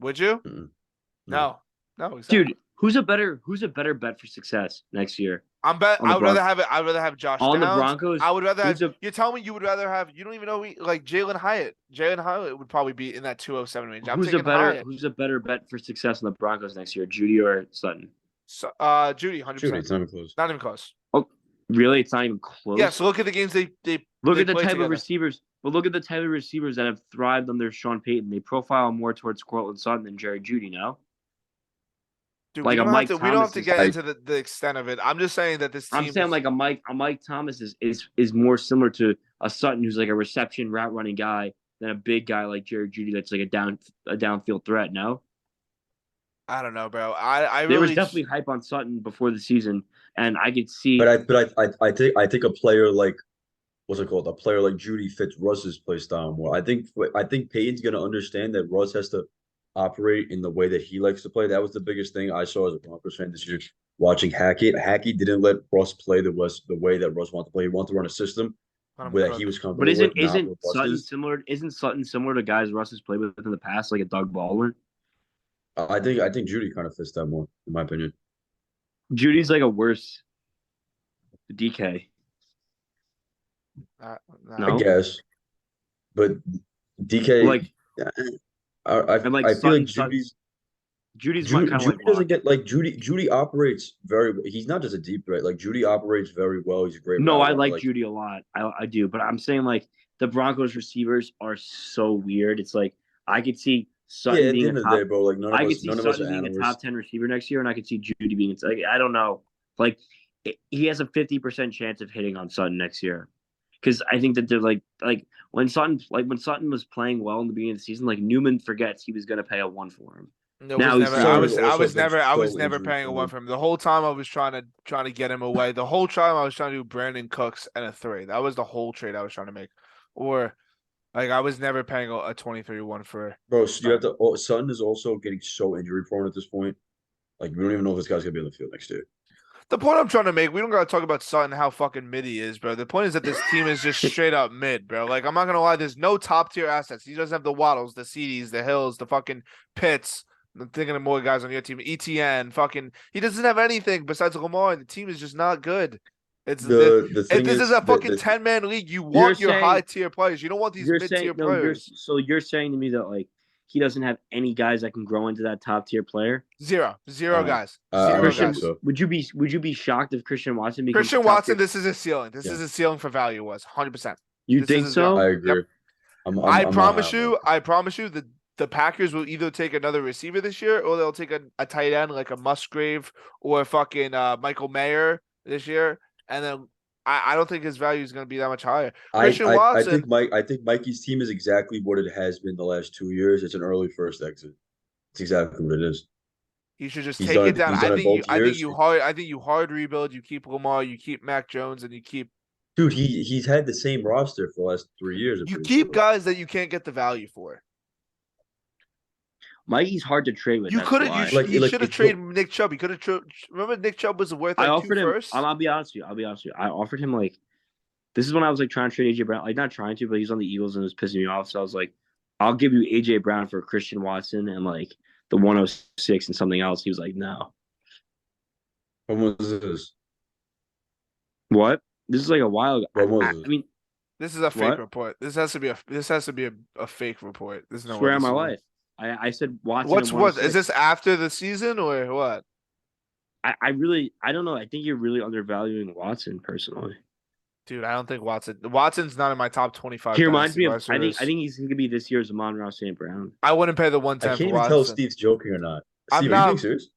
Would you?
Mm-mm.
No, exactly.
Dude, who's a better bet for success next year?
I would rather have Josh
on
Downs.
the Broncos.
I would rather have. You tell me you would rather have. You don't even know like Jalen Hyatt. Jalen Hyatt would probably be in that 207 range.
Who's a better bet for success on the Broncos next year, Judy or Sutton?
Judy, 100%.
Judy, it's not even close.
Not even close.
Oh, really? It's not even close.
Yeah. So look at the games they
look at the type of receivers. But look at the type of receivers that have thrived under Sean Payton. They profile more towards Cortland Sutton than Jerry Judy now.
Dude, like we don't have to get into the extent of it. I'm just saying that this team.
I'm saying like a Mike Thomas is more similar to a Sutton who's like a reception route running guy than a big guy like Jerry Judy that's like a downfield threat. No.
I don't know, bro. I really
there was definitely hype on Sutton before the season, and I could see.
But I think a player like what's it called? A player like Judy fits Russ's play style more. I think Payton's gonna understand that Russ has to operate in the way that he likes to play. That was the biggest thing I saw as a Broncos fan this year. Watching Hackett didn't let Russ play the way that Russ wanted to play. He wanted to run a system that he was comfortable with.
But isn't Sutton similar? Isn't Sutton similar to guys Russ has played with in the past, like a Doug Baldwin?
I think Judy kind of fits that more, in my opinion.
Judy's like a worse DK.
No? I guess, but DK
like
I feel like
Judy
doesn't get like Judy operates very. He's not just a deep threat. Like Judy operates very well. He's a great.
No, I like Judy a lot. I do, but I'm saying like the Broncos receivers are so weird. It's like I could see Sutton being a top, day, bro. Like I could see Sutton being a top 10 receiver next year, and I could see Judy being like I don't know. Like he has a 50% chance of hitting on Sutton next year. Because I think that they're like when Sutton was playing well in the beginning of the season, like Newman forgets he was going to pay a 1 for him.
No, I was never paying a 1 for him. The whole time I was trying to get him away. The whole time I was trying to do Brandon Cooks and a 3. That was the whole trade I was trying to make. Or like I was never paying a 23-1 for.
Bro, so you have to. Sutton is also getting so injury prone at this point. Like we don't even know if this guy's gonna be on the field next year.
The point I'm trying to make, we don't gotta talk about Sutton how fucking mid he is, bro. The point is that this team is just straight up mid, bro. Like I'm not gonna lie, there's no top tier assets. He doesn't have the Waddles, the CDs, the Hills, the fucking Pitts. I'm thinking of more guys on your team. ETN, fucking. He doesn't have anything besides Lamar. The team is just not good. This is a fucking 10-man league. You want your high tier players. You don't want these mid tier players.
So you're saying to me that like he doesn't have any guys that can grow into that top tier player?
Zero guys.
Would you be shocked if Christian Watson became
Christian Watson? This is a ceiling. This is a ceiling for value. 100%.
You think so?
I agree.
Yep. I promise you that the Packers will either take another receiver this year or they'll take a tight end like a Musgrave or fucking Michael Mayer this year, and then I don't think his value is going to be that much higher. Christian Watson.
I think Mikey's team is exactly what it has been the last 2 years. It's an early first exit. It's exactly what it is.
You should just take it down. I think you hard rebuild. You keep Lamar. You keep Mac Jones, and you keep.
Dude, he's had the same roster for the last 3 years.
You keep guys that you can't get the value for.
Mikey's hard to trade with.
You should have traded Nick Chubb. You could have remember Nick Chubb was worth like
I offered
2
him,
firsts?
I'll be honest with you. I offered him like this is when I was like trying to trade AJ Brown. Like not trying to, but he's on the Eagles and it was pissing me off. So I was like, I'll give you AJ Brown for Christian Watson and like the 106 and something else. He was like, no.
When was this?
What? This is like a while ago.
When was this?
I mean,
this is a fake report. This has to be a fake report. There's no
swear on my life. I said Watson.
What's
and
what? Is
106.
this after the season or what?
I don't know. I think you're really undervaluing Watson personally.
Dude, I don't think Watson's not in my top 25
He reminds
dynasty
me
wide
of. I think
receivers.
he's gonna be this year's Amon-Ra St. Brown.
I wouldn't pay the
I
110
can't
for
even tell if
Watson.
Steve's joking or not.
I'm
Steve, are you being
not.
serious?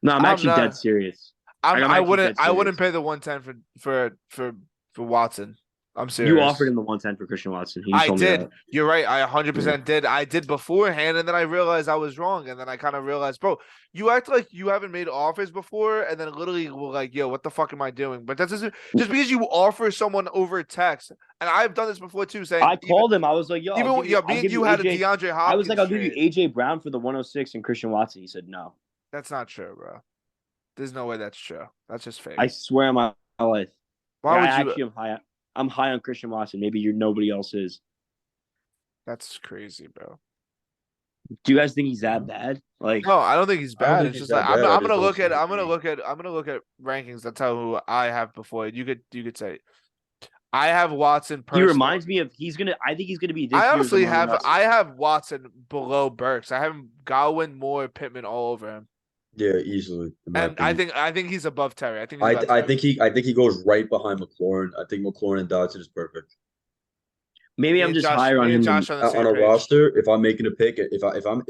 No, I'm
I'm
actually dead
not.
serious.
I wouldn't.
dead serious.
pay the 110 for Watson. I'm serious.
You offered him the 110 for Christian Watson. He
I
told me
did.
that.
You're right. I 100% did. I did beforehand, and then I realized I was wrong, and then I kind of realized, bro, you act like you haven't made offers before, and then literally were like, yo, what the fuck am I doing? But that's just because you offer someone over text, and I've done this before too. Saying
I called him. I was like, yo,
me and you had a DeAndre Hopkins.
I was like, I'll give you
trade.
AJ Brown for the 106 and Christian Watson. He said no.
That's not true, bro. There's no way that's true. That's just fake.
I swear on my life.
Why would
I
you?
actually am high. I'm high on Christian Watson. Maybe nobody else is.
That's crazy, bro.
Do you guys think he's that bad? Like,
no, I don't think he's bad. It's just like I'm gonna look at rankings. That's who I have before. You could say I have Watson.
He reminds me of I think he's gonna be.
I honestly have Watson below Burks. I have Godwin, Moore, Pittman all over him.
Yeah, easily.
And I think he's above Terry. I think
he goes right behind McLaurin. I think McLaurin and Dodson is perfect.
Maybe I'm just higher on him
on a roster. If I'm making a pick, if I'm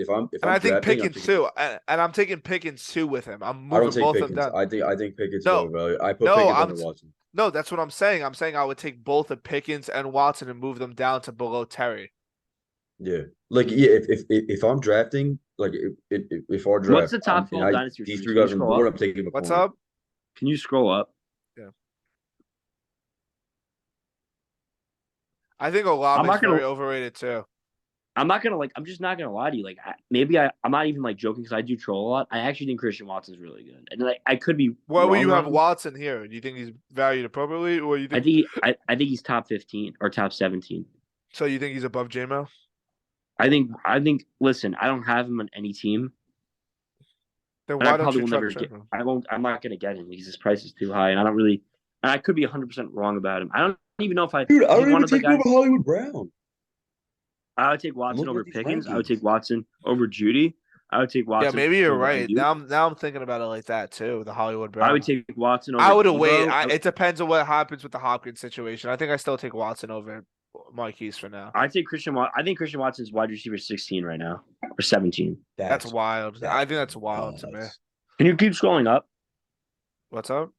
I think Pickens too, and I'm taking Pickens too with him. I'm moving
I don't take
both
Pickens.
of them.
I think Pickens is overvalued. I put Pickens on Watson.
No, that's what I'm saying. I'm saying I would take both of Pickens and Watson and move them down to below Terry.
Yeah, like if I'm drafting, like if our draft,
what's the top 12 dynasty?
These three guys on board. I'm taking McLaurin.
What's up?
Can you scroll up?
Yeah. I think Olave is very overrated too.
I'm just not gonna lie to you. Like, I'm not even like joking because I do troll a lot. I actually think Christian Watson's really good, and like I could be.
Why would you have Watson here? Do you think he's valued appropriately, or you think?
I think he's top 15 or top 17.
So you think he's above JMO?
I think. Listen, I don't have him on any team.
Then why don't you never
get? I'm not gonna get him because his price is too high, and I don't really. And I could be 100% wrong about him. I don't even know if I.
Dude, I don't even take him over Hollywood Brown.
I would take Watson over Pickens. I would take Watson over Judy. I would take Watson.
Yeah, maybe you're right. Now I'm thinking about it like that too. The Hollywood Brown.
I would take Watson over.
I would wait. It depends on what happens with the Hopkins situation. I think I still take Watson over Marquise for now.
I think Christian Watson is wide receiver 16 right now or 17.
That's wild. I think that's wild to me.
Can you keep scrolling up?
What's up?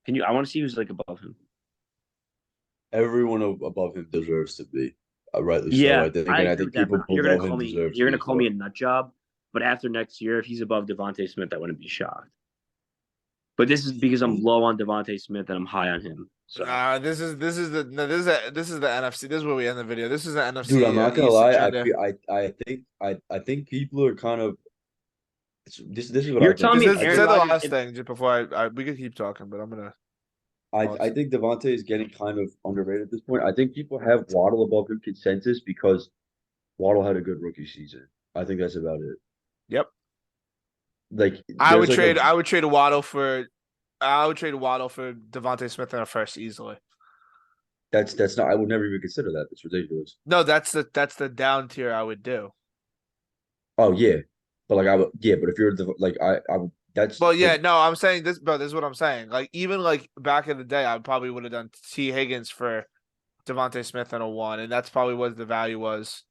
I want to see who's like above him.
Everyone above him deserves to be. Rightly
yeah,
so. I think people
you're gonna call me a nut job, but after next year, if he's above Devontae Smith, I wouldn't be shocked. But this is because I'm low on Devontae Smith and I'm high on him. So
this is the NFC. This is where we end the video. This is the NFC.
Dude, I'm not gonna lie. I think people are kind of. This is what
you're telling me.
Say the last thing just before we could keep talking, but I'm gonna.
I think Devontae is getting kind of underrated at this point. I think people have Waddle above him consensus because Waddle had a good rookie season. I think that's about it.
Yep.
Like
I would trade Waddle for Devontae Smith in a first easily.
That's not. I would never even consider that. It's ridiculous.
No, that's the down tier I would do.
Oh yeah, but like but if you're I would.
I'm saying this, bro. This is what I'm saying. Like even like back in the day, I probably would have done T. Higgins for Devontae Smith in a 1, and that's probably what the value was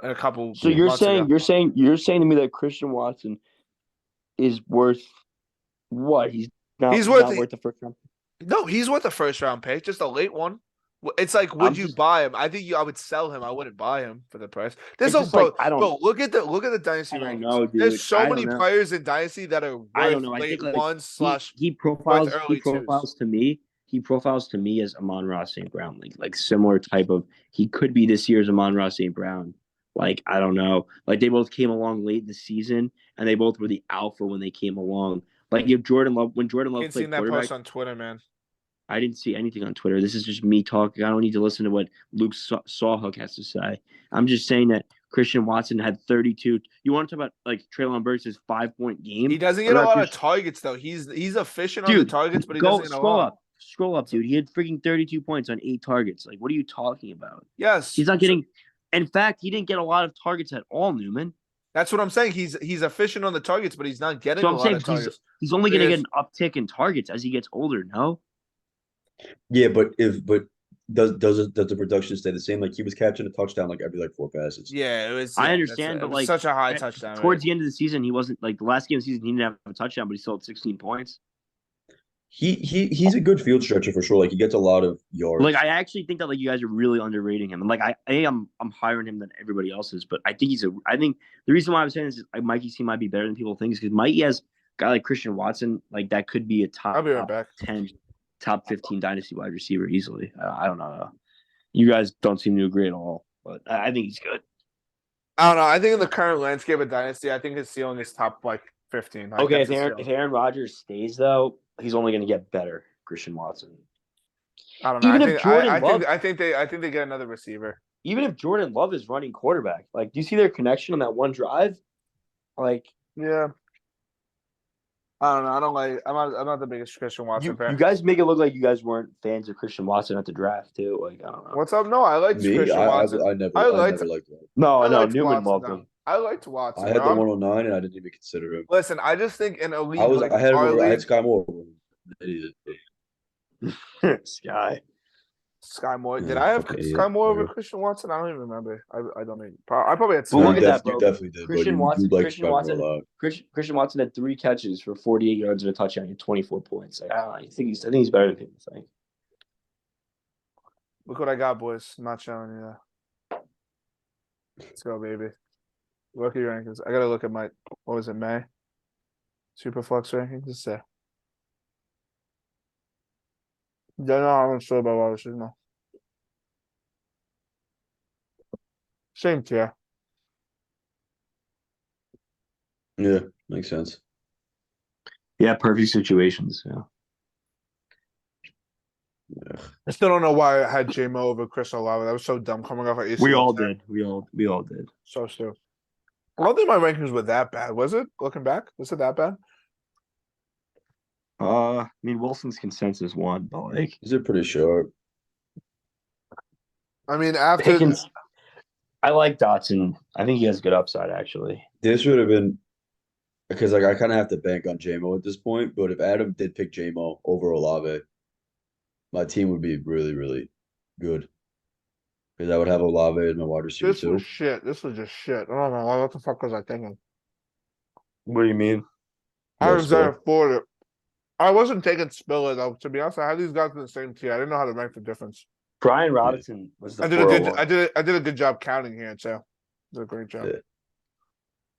in a couple.
So you're saying to me that Christian Watson is worth what? He's worth the first round.
No, he's worth a first round pick, just a late one. It's like, would you buy him? I think I would sell him. I wouldn't buy him for the price. Look at the dynasty rankings. There's so many players in dynasty that are worth late ones /
he profiles to me. He profiles to me as Amon-Ra St. Brown, like similar type of. He could be this year's Amon-Ra St. Brown. Like I don't know. Like they both came along late in the season, and they both were the alpha when they came along. Like if Jordan Love played quarterback.
That post on Twitter, man.
I didn't see anything on Twitter. This is just me talking. I don't need to listen to what Luke Sawhook has to say. I'm just saying that Christian Watson had 32. You want to talk about like Treylon Burks' 5-point game?
He doesn't get a lot of targets though. He's efficient on the targets, but he doesn't get a lot.
Scroll up, dude. He had freaking 32 points on 8 targets. Like, what are you talking about?
Yes.
He's not getting. In fact, he didn't get a lot of targets at all, Newman.
That's what I'm saying. He's efficient on the targets, but he's not getting
So
a
I'm
lot
saying
of targets.
he's only going to get
Because
an uptick in targets as he gets older. No.
Yeah, but does the production stay the same? Like he was catching a touchdown like every like 4 passes.
yeah, it was.
I
Yeah,
understand,
it
but
was
like
such a high touchdown rate.
towards the end of the season, he wasn't like the last game of the season. He didn't have a touchdown, but he still had 16 points.
He's a good field stretcher for sure. Like he gets a lot of
Like
yards.
I actually think that like you guys are really underrating him, and like I'm higher on him than everybody else is, but I think I think the reason why I'm saying this is like Mikey's team might be better than people think is because Mikey has a guy like Christian Watson, like that could be a
I'll
top
be right back.
10, top 15 dynasty wide receiver easily. I don't know. You guys don't seem to agree at all, but I think he's good.
I don't know. I think in the current landscape of dynasty, I think his ceiling is top like 15. Like,
Okay,
that's
if Aaron Rodgers stays though, he's only going to get better. Christian Watson.
I don't know.
Even if Jordan Love,
I think they get another receiver.
even if Jordan Love is running quarterback, like, do you see their connection on that one drive? Like,
yeah, I don't know. I don't like. I'm not the biggest Christian Watson fan.
you guys make it look like you guys weren't fans of Christian Watson at the draft too. Like, I don't know.
What's up? No, I liked
Me,
Christian Watson.
I never liked that.
No,
I
no,
liked
Newman
Watson,
loved
though.
him.
I liked Watson.
I had the 109 and I didn't even consider him.
Listen, I just think in a league like
I had him
our
over, I had
league,
Sky Moore. Over him.
Sky.
Sky Moore. Did
Yeah,
I have
fucking
Sky
idiot.
Moore over
Whatever.
Christian Watson? I don't even remember. I don't even. I probably had
But
Sky.
look at that, bro.
You definitely did.
Christian
but
Watson.
you like
Christian
Sky Moore
Watson.
a lot.
Christian Watson had 3 catches for 48 yards and a touchdown and 24 points. Like, I don't know. I think he's better than people think.
Look what I got, boys. I'm not showing you that. Let's go, baby. Rookie rankings. I gotta look at my what was it, May? Superflex rankings. Let's see. Yeah, no, I'm not sure about what I was no. Same tier.
Yeah, makes sense.
Yeah, perfect situations. Yeah.
I still don't know why I had JMO over Chris Olave. That was so dumb coming off of ACL.
We all did. We all did.
So stupid. I don't think my rankings were that bad, was it? Looking back, was it that bad?
I mean, Wilson's consensus won, but like
Is it pretty short?
I mean, after
Pickens, I like Dotson. I think he has good upside actually.
This would have been because like I kind of have to bank on JMO at this point. But if Adam did pick JMO over Olave, my team would be really, really good. Because I would have Olave as my wide receiver
this
too.
was shit. This was just shit. I don't know. What the fuck was I thinking?
What do you mean?
I was there for it. I wasn't taking Spiller though. To be honest, I had these guys in the same tier. I didn't know how to rank the difference.
Brian Robinson was the
I did a good.
401.
I did a good job counting here too. Did a great job.
Yeah.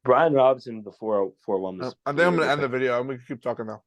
Brian Robinson, the 441 was.
I think I'm gonna end the video. I'm gonna keep talking now.